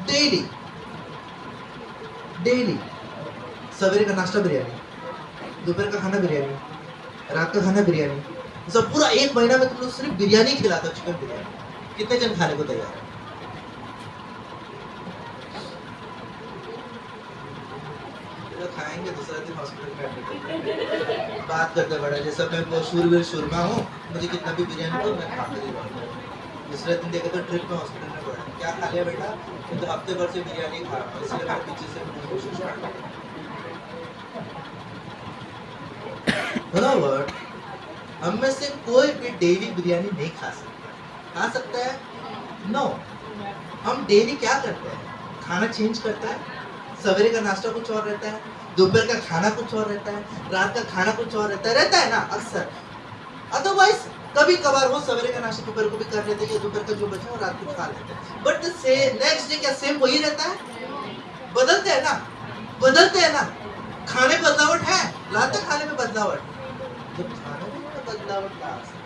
daily daily. सवेरे का नाश्ता बिरयानी, दोपहर का खाना बिरयानी, रात का खाना बिरयानी, सब पूरा 1 महीना में तुम लोग सिर्फ बिरयानी खिलाता, चिकन बिरयानी। कितने जन खाने को तैयार है? तो खाएंगे, दूसरा दिन हॉस्पिटल में एडमिट बात करते बड़ा जैसा मैं वो शूरवीर शूरमा हूँ, मुझे कितना भी बिरयानी दो मैं खा कर ही रहूँगा। दूसरे दिन देखा तो ट्रिप में हॉस्पिटल में पड़ा, क्या खा लिया बेटा? तो हफ्ते भर से बिरयानी खा रहा हूँ, इसलिए मैं पीछे से कोशिश कर रहा हूँ। हम में से कोई भी डेली बिरयानी नहीं खा सकता है? नो। हम डेली क्या करते हैं? खाना चेंज करता है। सवेरे का नाश्ता कुछ और रहता है, दोपहर का खाना कुछ और रहता है, रात का खाना कुछ और रहता है ना अक्सर। अदरवाइज कभी कभार वो सवेरे का नाश्ता दोपहर को भी कर लेते हैं, दोपहर का जो बचा वो रात को खा लेते हैं। बट नेक्स्ट डे क्या सेम वही रहता है? बदलते हैं ना। खाने में बदलावट है, लाते खाने में बदलावट। जब खाने में बदलावट ला सकते हैं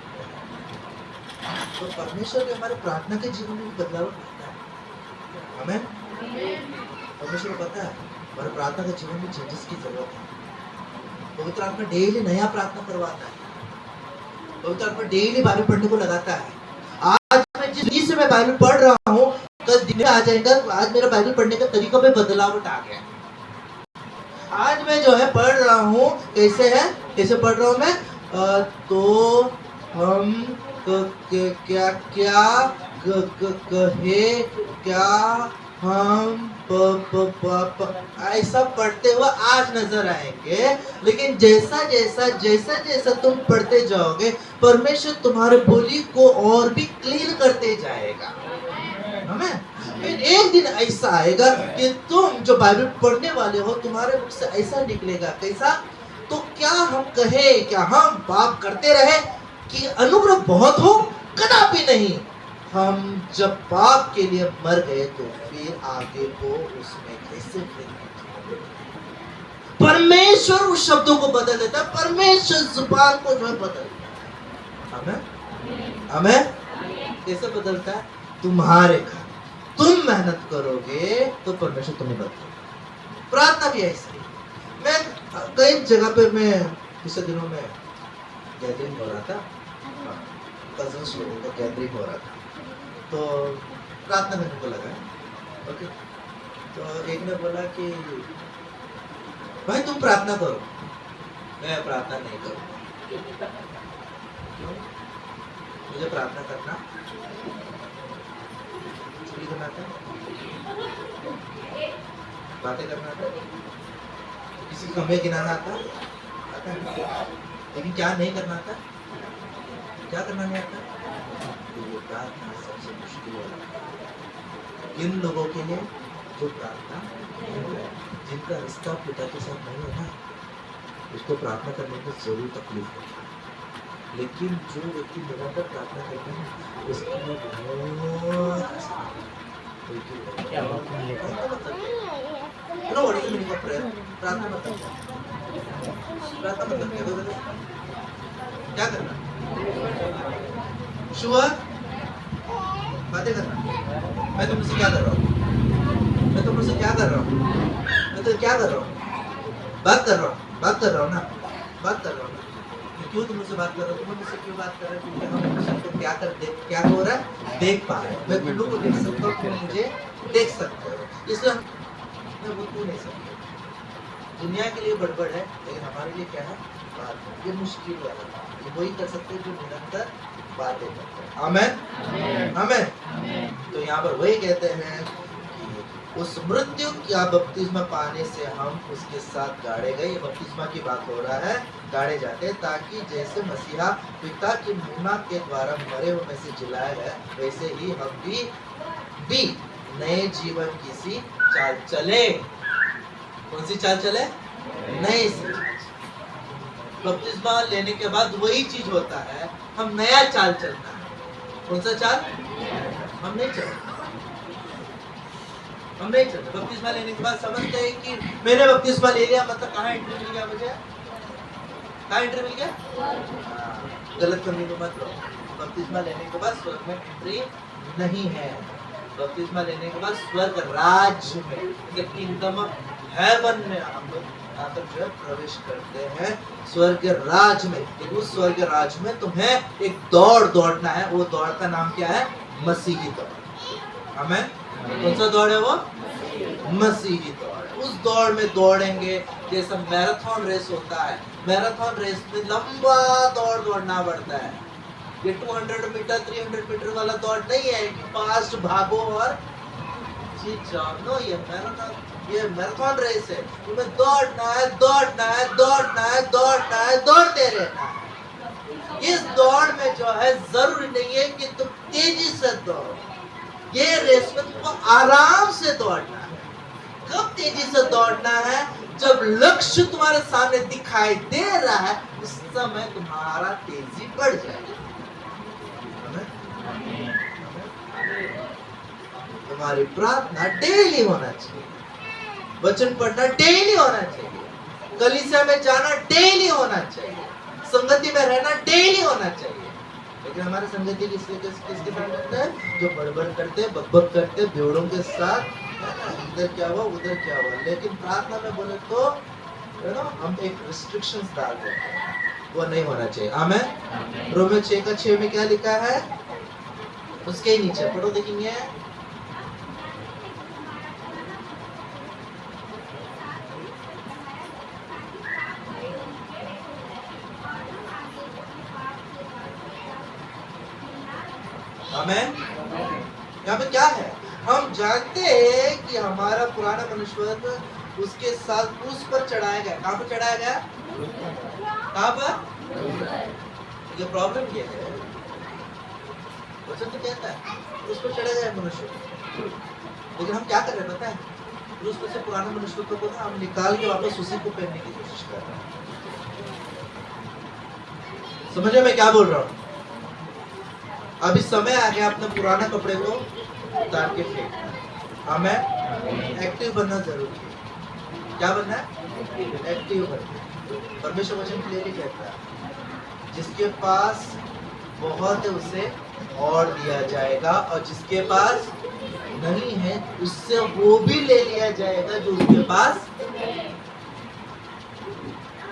तो परमेश्वर के हमारे प्रार्थना के जीवन में भी बदलावट लाता है। हमें परमेश्वर को पता है हमारे प्रार्थना के जीवन में चेंजेस की जरूरत है। पवित्र आत्मा डेली नया प्रार्थना करवाता है, पवित्र आत्मा डेली बाइबल पढ़ने को लगाता है। आज मैं जिस रीति से मैं बाइबल पढ़ रहा हूँ, कल दिन में आ जाएगा, आज मेरा बाइबल पढ़ने का तरीका में बदलावट आ गया। आज मैं जो है पढ़ रहा हूँ, कैसे पढ़ रहा हूँ मैं? तो हम क्या हम ऐसा पढ़ते हुए आज नजर आएंगे। लेकिन जैसा तुम पढ़ते जाओगे, परमेश्वर तुम्हारे बोली को और भी क्लीन करते जाएगा। हमें फिर एक दिन ऐसा आएगा कि तुम जो बाइबल पढ़ने वाले हो, तुम्हारे मुख से ऐसा निकलेगा, कैसा? तो क्या हम कहे, क्या हम पाप करते रहे कि अनुग्रह बहुत हो? कदापि नहीं। हम जब पाप के लिए मर गए तो फिर आगे को उसमें कैसे फिर परमेश्वर उस शब्दों को बदल देता है, परमेश्वर जुबान को जो है बदल देता है। हमें कैसे बदलता है? तुम्हारे घर तुम मेहनत करोगे तो परमेश्वर तुम्हें बदलेगा। प्रार्थना भी ऐसी। मैं कई जगह पे मैं पिछले दिनों में गैदरिंग हो रहा था, कजन्स लोगों का गैदरिंग हो रहा था, तो प्रार्थना करने को लगा। ओके, तो एक ने बोला कि भाई तुम प्रार्थना करो। मैं प्रार्थना नहीं करूँ। क्यों? मुझे प्रार्थना करना चुरी करना था, बातें करना था, किसी की कमियां गिनाना आता है, लेकिन क्या नहीं करना था? क्या करना नहीं आता? तो ये प्रार्थना सबसे मुश्किल है इन लोगों के लिए जो प्रार्थना, जिनका रिश्ता पिता के साथ नहीं है ना, उसको प्रार्थना करने में जरूर तकलीफ है। लेकिन जो व्यक्ति निरंतर प्रार्थना करता है उसके लिए प्रार्थना मतलब क्या करना? शुआ बातें करना। मैं तुमसे क्या कर रहा हूँ? मैं तुमसे क्या कर रहा हूँ? मैं तो क्या कर रहा हूँ? बात कर रहा हूँ ना, बात कर रहा हूँ ना। क्यों तुम मुझसे बात कर रहे हो? तुम मुझसे क्यों बात कर रहे हो? क्योंकि हम सबको क्या हो रहा है देख पा रहे हैं। मैं तुम लोग को देख सकता हूँ, तुम मुझे देख सकते हो, इसलिए मैं वो क्यों नहीं सकता। दुनिया के लिए बड़बड़ है, लेकिन हमारे लिए क्या है? बात। ये मुश्किल वाला काम, ये वही कर सकते हैं जो निरंतर बातें करते हैं। आमेन, आमेन। तो यहाँ पर वही कहते हैं कि उस मृत्यु या बपतिस्मा पाने से हम उसके साथ गाड़े गए। ये बपतिस्मा की बात हो रहा है, गाड़े जाते ताकि जैसे मसीहा पिता की महिमा के द्वारा मरे हुए में से जिलाया गया, वैसे ही हम भी नए जीवन की सी चाल चले। कौन सी चाल चले? नए सी। बपतिस्मा लेने के बाद वही चीज होता है, हम नया चाल चलना है। कौन सा चाल? हम नहीं चलते, हम नहीं चलते। बपतिस्मा लेने के बाद समझते हैं कि मैंने बपतिस्मा ले लिया, मतलब कहाँ एंट्री मिल गया मुझे? कहाँ एंट्री मिल गया? गलत करने को मत लो। बपतिस्मा लेने के बाद स्वर्ग में एंट्री नहीं है। बपतिस्मा लेने के बाद स्वर्ग राज्य में, किंगडम ऑफ हेवन में हम लोग आकर जो है प्रवेश करते हैं, स्वर्ग राज्य में। उस स्वर्ग राज्य में तुम्हें एक दौड़ दौड़ना है। वो दौड़ का नाम क्या है? मसीही दौड़। हमें कौन सा दौड़ है वो? मसीही दौड़। उस दौड़ में दौड़ेंगे जैसा मैराथन रेस होता है। मैराथन रेस में लंबा दौड़ दौड़ना पड़ता है। ये 200 मीटर 300 मीटर वाला दौड़ नहीं है कि फास्ट भागो और जीत जाओ। नो, ये मैराथन रेस है। तुम्हें दौड़ना है, दौड़ना है, दौड़ना है, दौड़ना है, दौड़ते रहना है। इस दौड़ में जो है जरूरी नहीं है कि तुम तेजी से दौड़ो। ये रेस में तुमको आराम से दौड़ना है। कब तेजी से दौड़ना है? जब लक्ष्य तुम्हारे सामने दिखाई दे रहा है, उस समय तुम्हारा तेजी बढ़ जाएगी। तुम्हारी प्रार्थना डेली होना चाहिए, वचन पढ़ना डेली होना चाहिए, कलीसिया में जाना डेली होना चाहिए, संगति में रहना डेली होना चाहिए। लेकिन हमारे संगति किसके साथ होता है? जो बड़बड़ करते, बकबक करते, भेड़ों के साथ, इधर क्या हुआ उधर क्या हुआ। लेकिन प्रार्थना में बोले तो हम एक रिस्ट्रिक्शंस डाल देते हैं, वो नहीं होना चाहिए। आमेन। रोमियो 6:6 में क्या लिखा है? उसके ही नीचे पढ़ो, देखेंगे। आमेन। यहाँ पे क्या है? हम जानते हैं कि हमारा पुराना मनुष्य उसके साथ क्रूस पर चढ़ाया गया। कहाँ पर चढ़ाया गया? कहाँ पर? ये प्रॉब्लम ये है, वचन तो कहता है क्रूस पर चढ़ाया गया मनुष्य, लेकिन हम क्या कर रहे हैं पता है? क्रूस पर से पुराना मनुष्य को ना हम निकाल के वापस उसी को पहनने की कोशिश कर रहे हैं। समझे मैं क्या बोल रहा हूँ? अभी समय आ गया अपने पुराना कपड़े को उतार के फेंकना। हमें एक्टिव बनना जरूरी है। क्या बनना है? एक्टिव बनना। परमेश्वर वचन क्लियरली कहता है, जिसके पास बहुत है उसे और दिया जाएगा, और जिसके पास नहीं है उससे वो भी ले लिया जाएगा जो उसके पास।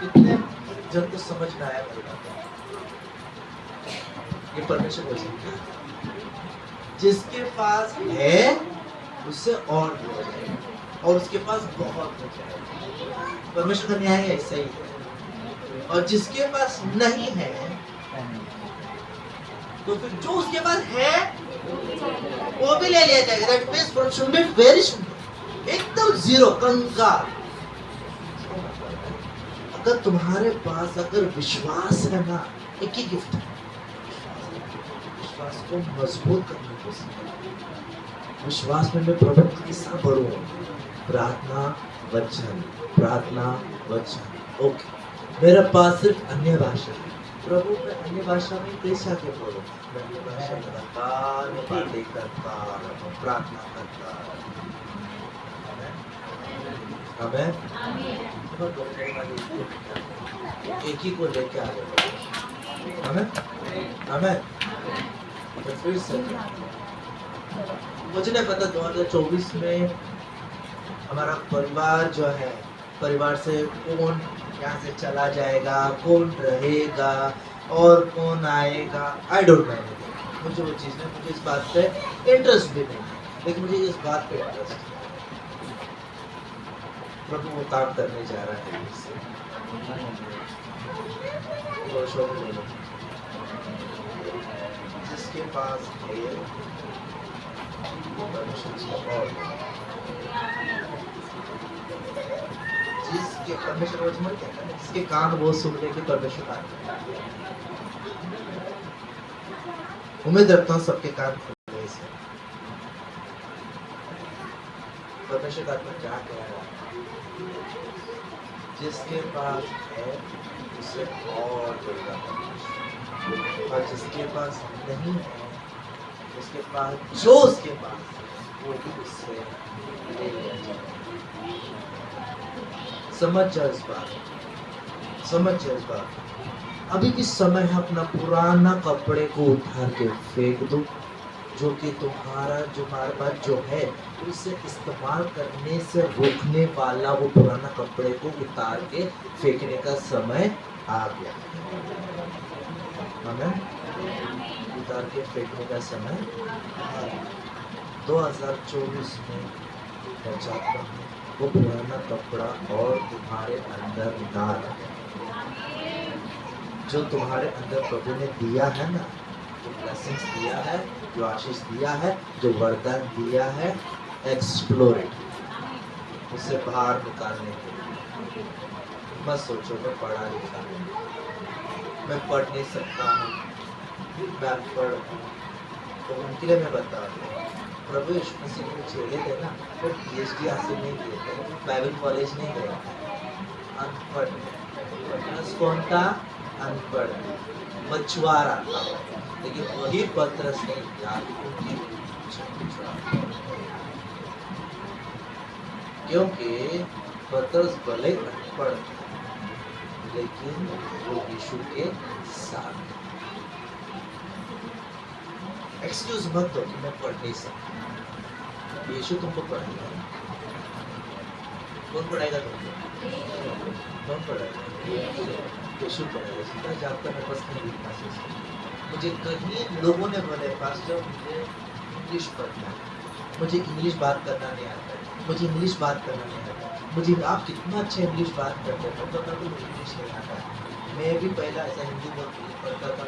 कितने जन को समझ में आया मेरी बात? ये परमेश्वर वचन, जिसके पास है उससे और दिया जाएगा, और उसके पास बहुत हो जाएगा। परमेश्वर का न्याय ऐसा ही है। और जिसके पास नहीं है, तो फिर जो उसके पास है वो भी ले लिया जाएगा। That means should be very simple, एकदम जीरो, कंगाल। अगर तुम्हारे पास अगर विश्वास है ना, एक ही गिफ्ट है, विश्वास को मजबूत करने को सीखो। विश्वास में मैं प्रभु के साथ बढ़ूं। प्रार्थना वचन, प्रार्थना वचन। ओके, मेरे पास सिर्फ अन्य भाषा है। प्रभु मैं अन्य भाषा में कैसे आके बोलूं? मैं अन्य भाषा में बातें करता रहूं, प्रार्थना करता रहूं। आमेन। एक ही को लेके आगे बढ़ो। आमेन। आमेन। फिर से मुझे नहीं पता 2024 में हमारा परिवार जो है, परिवार से कौन यहाँ से चला जाएगा, कौन रहेगा और कौन आएगा, आई डोंट नो। मुझे वो चीज़ नहीं, मुझे इस बात पे इंटरेस्ट भी नहीं, लेकिन मुझे इस बात पे इंटरेस्ट है प्रभु वो काम करने जा रहा है। जिसके पास है जिसके परमेश्वर को समझ क्या है, जिसके कान वो सुन ले कि परमेश्वर का उम्मीद रखता हूँ सबके कान खुल गए इसे। परमेश्वर का आत्मा क्या कह रहा है? जिसके पास है उसे और देगा, और जिसके पास नहीं है, उसके पास जो उसके पास वो भी उससे ले लिया जाएगा। समझ जाओ इस बात, समझ जाओ इस बात। अभी भी समय है अपना पुराना कपड़े को उतार के फेंक दो, जो कि तुम्हारे पास जो है उसे इस्तेमाल करने से रोकने वाला वो पुराना कपड़े को उतार के फेंकने का समय आ गया। हमें उतार के फेंकने का समय आ गया। 2024 में मैं चाहता हूँ वो पुराना कपड़ा और तुम्हारे अंदर ना रहे। जो तुम्हारे अंदर प्रभु ने दिया है ना, जो ब्लेसिंग्स दिया है, जो आशीष दिया है, जो वरदान दिया है, एक्सप्लोर इट, उसे बाहर निकालने के लिए मत सोचो मैं पढ़ा लिखा हूँ, मैं पढ़ नहीं सकता हूँ, मैं अनपढ़ हूँ। तो उनके लिए मैं बता दूँ, प्रभु यीशु मसीह ने चेले थे ना, वो PhD हासिल नहीं किए थे, बाइबल कॉलेज नहीं गए थे, अनपढ़। पतरस कौन था? अनपढ़, मछुआरा था, लेकिन वही पतरस ने याकूब की छुड़ा। क्योंकि पतरस भले अनपढ़ था, लेकिन वो यीशु के साथ। एक्सक्यूज मत दो कि मैं पढ़ नहीं सकता, यीशु तुमको पढ़ाएगा। कौन पढ़ाएगा तुमको? कौन पढ़ाएगा? यीशु पढ़ाएगा। सीधा जाकर मैं बस नहीं लिखना सीखा। मुझे कहीं लोगों ने बोले पास्टर मुझे इंग्लिश पढ़ना है, मुझे इंग्लिश बात करना नहीं आता है, मुझे इंग्लिश बात करना नहीं आता है। मुझे आप कितना अच्छा इंग्लिश बात करते हैं, तो मुझे इंग्लिश नहीं आता है। मैं भी पहला ऐसा हिंदी पढ़ता था,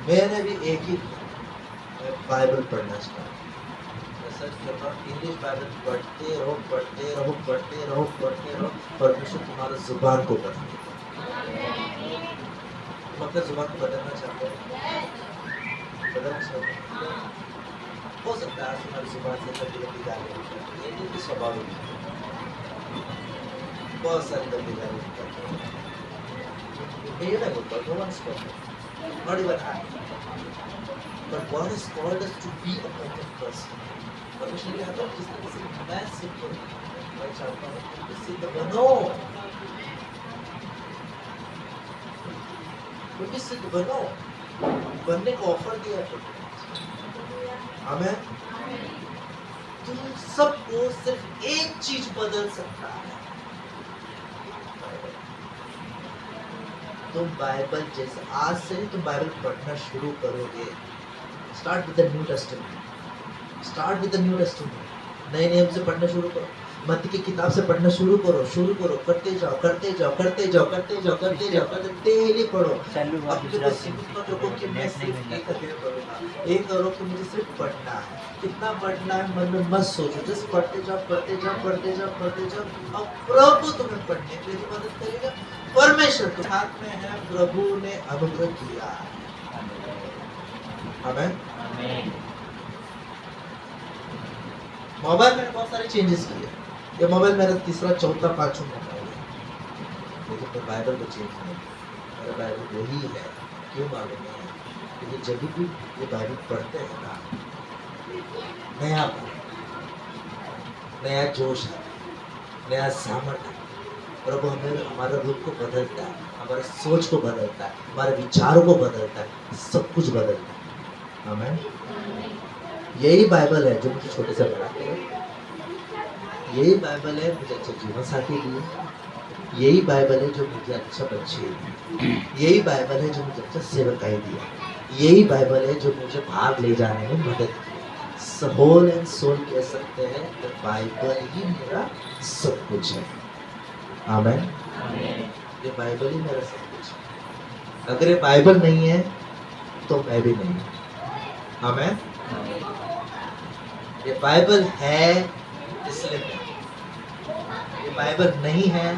मैंने भी एक ही बाइबल पढ़ना स्टार्ट। इंग्लिश बाइबल पढ़ते रहो, पढ़ते रहो, पढ़ते रहो, पढ़ते रहो, परमेश्वर तुम्हारा जुबान को बदल देगा। तुम अपने जुबान को बदलना चाहते हो? बदलना चाहते हो? हो सकता है तुम्हारी जुबान से कभी कभी गाली निकलती है, ये स्वभाव है, बहुत सारी कभी गाली निकलती है। ये नहीं बोलता, no one's perfect, not even I. But God has called us to be a perfect person. परमेश्वर ने कहा जिस तरह से मैं सिद्ध हूँ, मैं चाहता हूँ कि सिद्ध बनो, क्योंकि सिद्ध बनो, बनने का ऑफर दिया है। हमें तुम सबको सिर्फ एक चीज बदल सकता है, तुम बाइबल जैसे आज से तुम बाइबल पढ़ना शुरू करोगे। Start with the new testament, start with the new testament. नए नियम से पढ़ना शुरू करो, मत्ती की किताब से पढ़ना शुरू करो, करते जाओ, करते जाओ, करते जाओ, करते जाओ, करते जाओ, करते डेली पढ़ो। अपने को सीमित मत रखो कि मैं सिर्फ एक अध्याय पढ़ूंगा, एक करो कि मुझे सिर्फ पढ़ना है। कितना पढ़ना है मन में मत सोचो, जस्ट पढ़ते जाओ, पढ़ते जाओ, पढ़ते जाओ, पढ़ते जाओ, और प्रभु तुम्हें पढ़ने के लिए मदद करेगा। परमेश्वर तो हाथ में है, प्रभु ने अनुग्रह किया। आमीन। मोबाइल में बहुत सारे चेंजेस किए, ये मोबाइल मेरा तीसरा, चौथा, पांचवा मोबाइल है, लेकिन मैं बाइबल को चेंज नहीं किया। मेरा बाइबल वही है। क्यों मालूम है? क्योंकि जब भी ये बाइबल पढ़ते हैं ना, नया जोश है, नया सामर्थ्य है। प्रभु हमें हमारे रूप को बदलता है, हमारे सोच को बदलता है, हमारे विचारों को बदलता है, सब कुछ बदलता है। आमीन। यही बाइबल है जो मुझे छोटे से बनाते हैं, यही बाइबल है मुझे अच्छा जीवन साथी दिए, यही बाइबल है जो मुझे अच्छा बच्चे दिए, यही बाइबल है जो मुझे अच्छा सेवकाई दिया, यही बाइबल है जो मुझे भाग ले जाने में मदद की। होल एंड सोल कह सकते हैं कि बाइबल ही मेरा सब कुछ है। आमीन। ये बाइबल ही मेरा सब कुछ है। अगर ये बाइबल नहीं है तो मैं भी नहीं हूँ। आमीन। ये बाइबल है इसलिए ये बाइबल नहीं है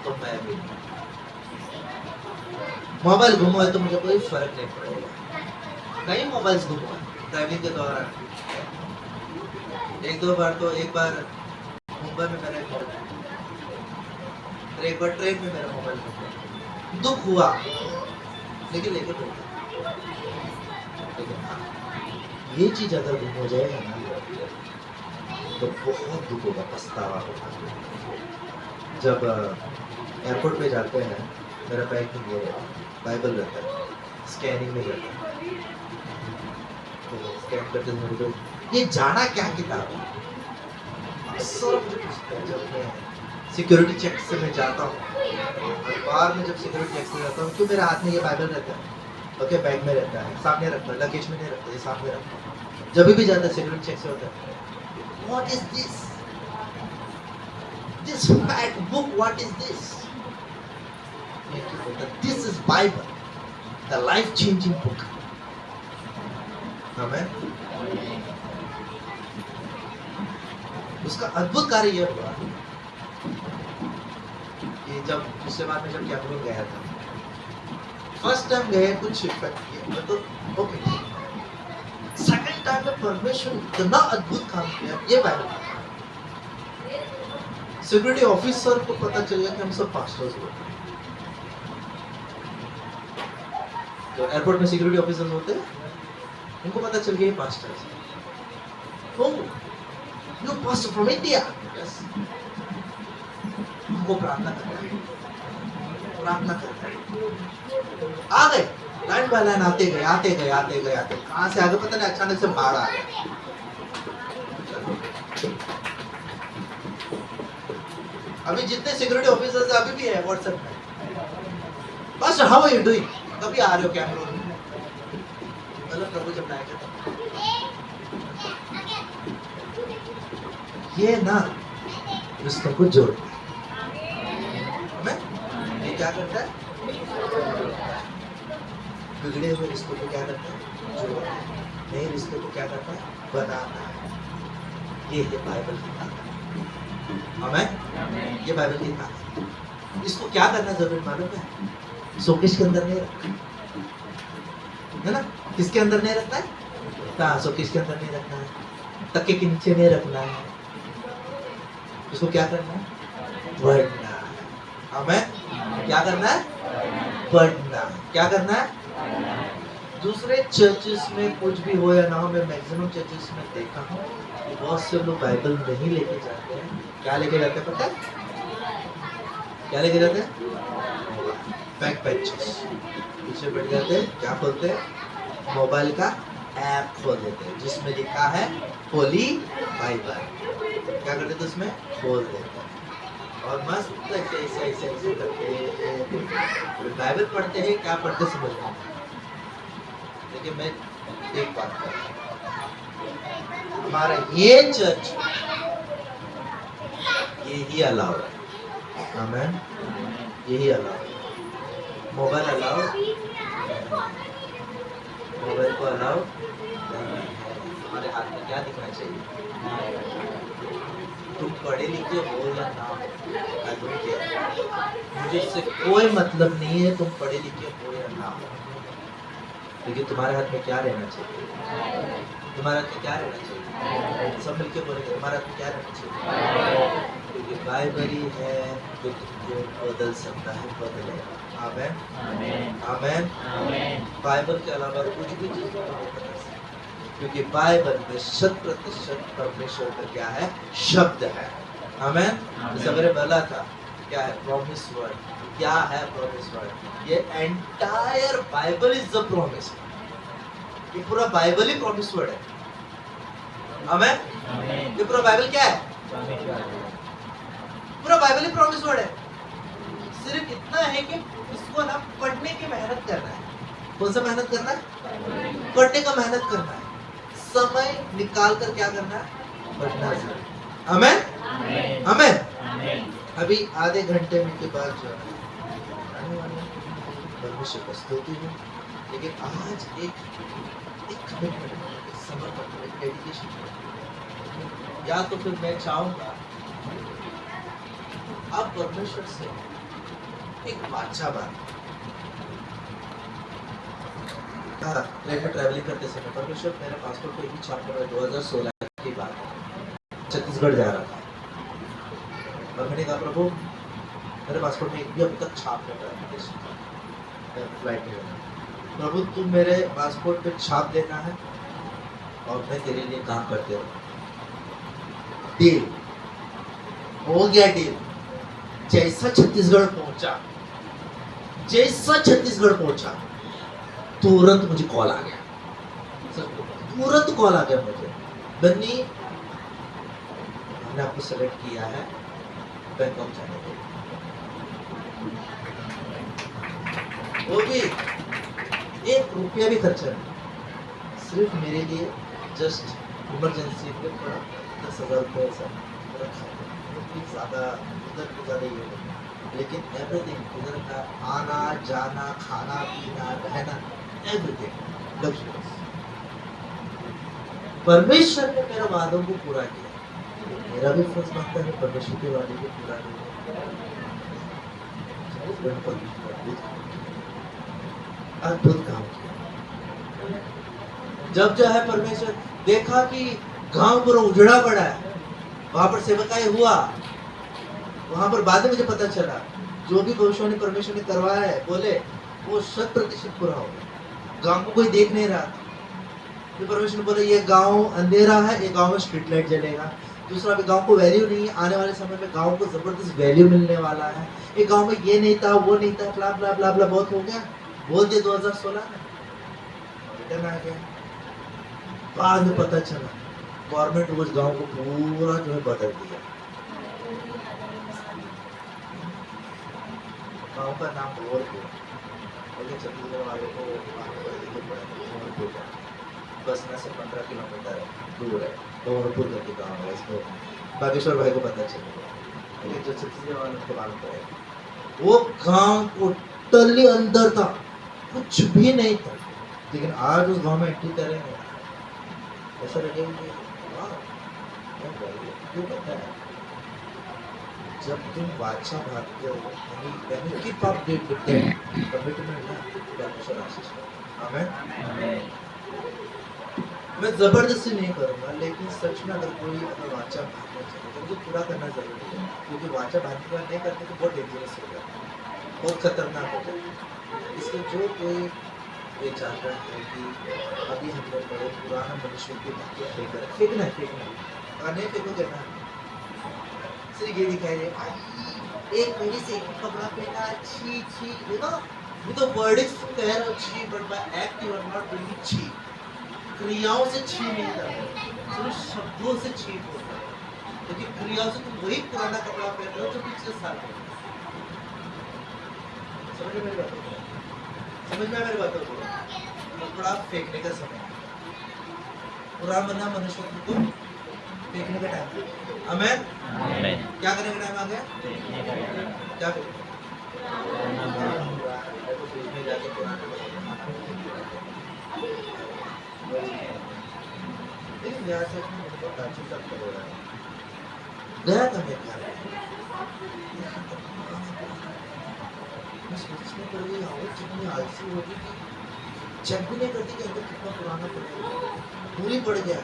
तो मैं भी नहीं। मोबाइल गुम है तो मुझे कोई फर्क नहीं पड़ेगा। कई मोबाइल्स गुम हुए ड्राइविंग के दौरान। एक बार मुंबई में मेरा एक मोबाइल, फिर एक बार ट्रेन में मेरा मोबाइल गुम गया। दुख हुआ लेकिन लेके तो लेकिन हाँ, ये चीज अगर गुम हो जाएगा ना तो बहुत दुख होगा, पछतावा होगा। जब एयरपोर्ट पे जाते हैं, मेरा बैग में ये बाइबल रहता है, स्कैनिंग में रहता है, तो स्कैन करते मेरे को ये जाना क्या किताब है। अक्सर मुझे पूछते हैं जब मैं सिक्योरिटी चेक से मैं जाता हूँ, और बाहर में जब सिक्योरिटी चेक से जाता हूँ, क्यों मेरे हाथ में ये बाइबल रहता है, ओके बैग में रहता है, सामने रखता है, लगेज में नहीं रखता, ये सामने रखता है। जब भी जाता है सिक्योरिटी चेक से होता है, what is this, this fat book, what is this. This is Bible, the life-changing book. Amen. उसका अद्भुत कार्य यह हुआ कि जब दूसरे बार में जब कैमरून गया था, फर्स्ट टाइम गए कुछ इफेक्ट किया तो ओके, सेकंड टाइम में परमेश्वर इतना अद्भुत काम किया। ये बाइबल सिक्योरिटी ऑफिसर को पता चल गया कि हम सब पास्टर्स हो। तो एयरपोर्ट में सिक्योरिटी ऑफिसर्स होते हैं, उनको पता चल गया ये पास्टर्स है। Oh, you pastor from India. Yes, हमको प्रार्थना करना है, प्रार्थना करना है। आ गए लाइन बाय लाइन, आते गए। कहाँ से आगे पता नहीं, अचानक से बाढ़ आ गया। अभी जितने सिक्योरिटी ऑफिसर्स अभी भी है व्हाट्सएप में, बस हाउ आर यू डूइंग, कभी आ रहे हो कैमरून में, मतलब प्रभु जब लाएगा तब। ये ना रिश्तों को जोड़ता है। ये क्या करता है, बिगड़े हुए रिश्तों को क्या करता है, जोड़ता है। नए रिश्तों को क्या करता है, बनाता है। ये है बाइबल की ताकत। हमें ये बाइबल की ताकत, इसको क्या करना जरूरी मालूम है, शोकेस के अंदर नहीं रखना है ना। किसके अंदर नहीं रखना है, शोकेस के अंदर नहीं रखना है, तकिए के नीचे नहीं रखना है। इसको क्या करना है, पढ़ना है। हमें क्या करना है, पढ़ना। क्या करना है। दूसरे चर्चेस में कुछ भी हो या ना हो, मैं मैक्सिमम चर्चेस में देखा हूँ कि बहुत से लोग बाइबल नहीं लेके जाते हैं। क्या लेके जाते हैं पता है, क्या लेके जाते हैं, बैक बेंचेस, पीछे बैठ जाते हैं। क्या खोलते हैं, मोबाइल का ऐप खोल देते हैं जिसमें लिखा है होली बाइबल। क्या करते थे, उसमें खोल देते हैं और मस्त ऐसे करके बाइबल पढ़ते हैं। क्या पढ़ते समझ में। लेकिन मैं एक बात कर रहा हूँ, हमारा ये चर्च यही अलाउ है। आमेन, यही अलाउ है। मोबाइल अलाउ, मोबाइल को अलाउ। हमारे हाथ में क्या दिखना चाहिए, तुम पढ़े लिखे हो या ना हो, मुझे इससे कोई मतलब नहीं है तुम पढ़े लिखे हो या ना हो। लेकिन तुम्हारे हाथ में क्या रहना चाहिए, तुम्हारे हाथ में क्या रहना चाहिए, सब मिलके बोलेंगे तुम्हारे हाथ में क्या रहना चाहिए, क्योंकि बाइबल ही है जो तुमको बदल सकता है, बदलेगा। आमेन, आमेन, आमेन। बाइबल के अलावा कुछ भी चीज नहीं बदल सकती, क्योंकि बाइबल में 100% परमेश्वर का क्या है, शब्द है। आमेन। सवेरे बोला था क्या है, प्रॉमिस वर्ड। क्या है प्रॉमिस वर्ड, ये entire Bible is the promise. ये पूरा बाइबल ही प्रॉमिस वर्ड है। आमेन। ये पूरा बाइबल क्या है, पूरा बाइबल ही प्रॉमिस वर्ड है। सिर्फ इतना है कि इसको ना पढ़ने की मेहनत करना है। कौन सा मेहनत करना है, पढ़ने का मेहनत करना है। समय निकाल कर क्या करना है, पढ़ना है। आमेन, आमेन। अभी आधे घंटे में के बाद जो है परमेश्वर का स्तुति है। लेकिन आज एक कमिटमेंट, समर्पण, डेडिकेशन, या तो फिर मैं चाहूंगा आप परमेश्वर से एक वाचा बात ट्रेन में ट्रैवलिंग करते समय, परमेश्वर मेरे पासपोर्ट पे भी छाप पड़ा 2016 की बात है, छत्तीसगढ़ जा रहा था और मैंने कहा प्रभु मेरे पासपोर्ट में एक भी अब तक छाप नहीं पड़ा, फ्लाइट में जाना, प्रभु तुम मेरे पासपोर्ट पे छाप देना है और मैं तेरे लिए काम करते रहूं। डील हो गया, डील। जैसा छत्तीसगढ़ पहुंचा तुरंत मुझे कॉल आ गया, तुरंत कॉल आ गया मुझे, बन्नी हमने आपको सेलेक्ट किया है बैंकॉक जाने के लिए, वो भी 1 रुपया भी खर्चा नहीं, सिर्फ मेरे लिए जस्ट इमरजेंसी पे थोड़ा 10,000 रुपये ऐसा रखा है, ज़्यादा उधर ज़्यादा ये नहीं, लेकिन एवरीथिंग उधर का आना जाना खाना पीना रहना एवरीथिंग लग्जरियस। परमेश्वर ने मेरे वादों को पूरा किया, मेरा भी फर्ज बनता है परमेश्वर के वादे को पूरा करना। अद्भुत काम किया। जब जो है परमेश्वर देखा कि गांव पूरा उजड़ा पड़ा है, वहां पर सेवकाई हुआ, वहां पर बाद में मुझे पता चला जो भी भविष्यवाणी परमेश्वर ने करवाया है बोले वो 100% पूरा होगा। गांव को कोई देख नहीं रहा, तो परमेश्वर ने बोला ये गांव अंधेरा है, ये गांव में स्ट्रीट लाइट जलेगा। दूसरा भी गांव को वैल्यू नहीं है, आने वाले समय में गांव को जबरदस्त वैल्यू मिलने वाला है। ये गांव में ये नहीं था वो नहीं था, ब्ला ब्ला ब्ला ब्ला बहुत हो गया, बोल दिया 2016 में, रिटर्न आ गया। बाद में पता चला गवर्नमेंट उस गांव को पूरा जो है बदल दिया। गांव का नाम भोरपुर, छत्तीसगढ़ वाले को बसना से 15 किलोमीटर दूर है, भोरपुर करके गाँव है, इसको बागेश्वर भाई को पता चलेगा, लेकिन जो छत्तीसगढ़ वालों को मालूम पड़ेगा। वो गांव टोटली अंदर था, कुछ भी नहीं था, लेकिन आज उस गांव में एंट्री करेंगे ऐसा लगेगा क्यों पता है, जब तुम वाचा भागते हो यानी कीप अप विद कमिटमेंट ना, परमेश्वर आशीष करेगा। आमीन। मैं जबरदस्ती नहीं करूंगा, लेकिन सच में अगर कोई अपना वाचा भागना चाहे तो मुझे पूरा करना जरूरी है, क्योंकि वाचा भागने नहीं करते तो बहुत डेंजरस हो जाता है, बहुत खतरनाक हो जाता है। इसलिए जो कोई ये चाहता है कि अभी हम लोग बड़े पुराना मनुष्य की बातें फेंकना नहीं फेंकोगे ना, सिर्फ ये दिखाई दे एक महीने से एक कपड़ा पहना, छी छी, यू नो ये तो वर्ड्स कह रहे हो छी, but by act you are not doing छी। क्रियाओं से छी नहीं जाता, सिर्फ शब्दों से छी होता है, लेकिन क्रियाओं से तुम वही पुराना कपड़ा पहन रहे हो जो पिछले साल पहना। समझ में मेरी बात हो? कपड़ा फेंकने का समय, पुराना बना मनुष्य को फेंकने का टाइम। आमीन। क्या करने का टाइम आ गया? क्या करें? जाके पुराना गया था मैं घर, मैं सोचने पर गई औरत कितनी आलसी होगी कि चेक भी नहीं करती कि अंदर कितना पुराना पड़ेगा, पूरी पड़ गया,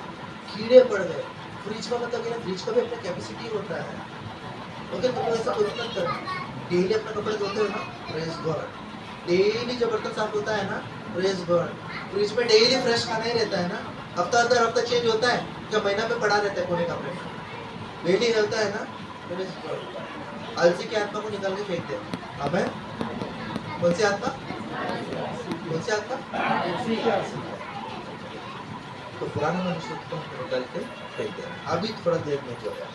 कीड़े पड़ गए। फ्रिज का मतलब क्या, फ्रिज का भी अपना कैपेसिटी होता है। ओके, तुम ऐसा कुछ मत करना, डेली अपना कपड़े धोते हो ना, प्रेज गॉड, डेली जो बर्तन साफ होता है ना, प्रेज गॉड। फ्रिज में डेली फ्रेश खाना ही रहता है ना, हफ्ता चेंज होता है क्या, महीना पे पड़ा रहता है कोने कपड़े में, डेली रहता है ना, प्रेज गॉड। आलसी की आत्मा को निकाल के फेंक दे। अब है कौन सी आत्मा? तो पुराना मनुष्य को निकाल के फेंक दे। अभी थोड़ा देर में जो है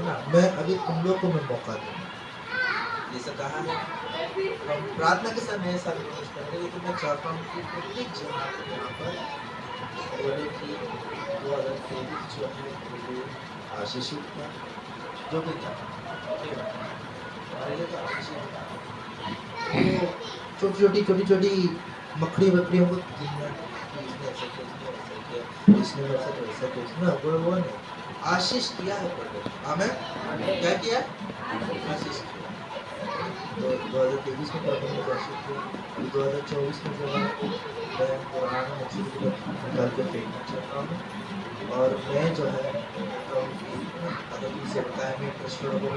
ना, मैं अभी तुम लोग को मैं मौका दूंगा, जैसा कहा है हम प्रार्थना के साथ नए साल में करेंगे, लेकिन मैं चाहता हूँ कि प्रत्येक जन आपको यहाँ पर बोले कि 2023 जो है आशीषित था, जो भी था हमारे लिए तो आशीषित था। छोटी छोटी मकड़ियों को इसने ऐसा किया, इसने वैसा किया, वो नहीं, आशीष किया है प्रभु। आमेन। क्या किया? आशीष किया। तो 2023 में प्रभु ने आशीष किया। 2024 में जो है मैं पुराना मछली निकाल के फेंकना चाहता हूँ। और मैं जो है अगर किसी बताया मैं इंटरेस्टेड हो,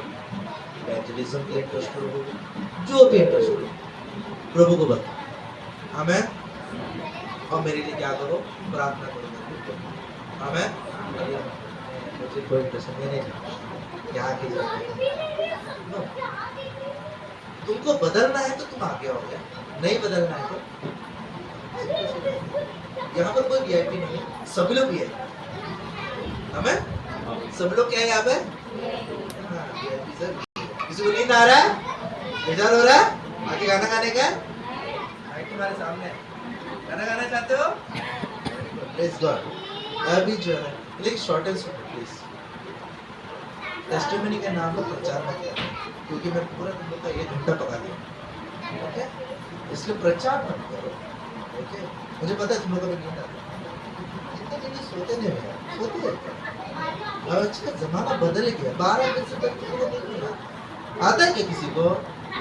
इवेंजलिज्म के इंटरेस्टेड हो, जो भी इंटरेस्टेड हो, प्रभु को बताओ। आमेन। और मेरे लिए क्या करो? प्रार्थना करो। आमेन। मुझे कोई इंटरेस्ट नहीं है यहाँ की नो। तुमको बदलना है तो तुम आगे हो गया, नहीं बदलना है तो यहाँ पर कोई वीआईपी नहीं है, सभी लोग वीआईपी। आमेन। सब लोग क्या है यहाँ पे? हाँ, VIP सर। किसी को नींद आ रहा है? बेजार हो रहा है? आगे गाना गाने का? माइक तुम्हारे सामने है। गाना गाना चाहते हो? Praise God. अभी जो है लेकिन short and sweet please. Testimony के नाम पर प्रचार मत करना, क्योंकि मैं पूरा तुम लोग का 1 घंटा पका दिया। ओके, इसलिए प्रचार मत करो। ओके, मुझे पता है तुम लोग का भी नींद आता है। इतने जल्दी सोते नहीं हो यार, सोते रहते हैं। आज का जमाना बदल गया। 12 बजे तक तुम लोग नहीं आता है क्या किसी को?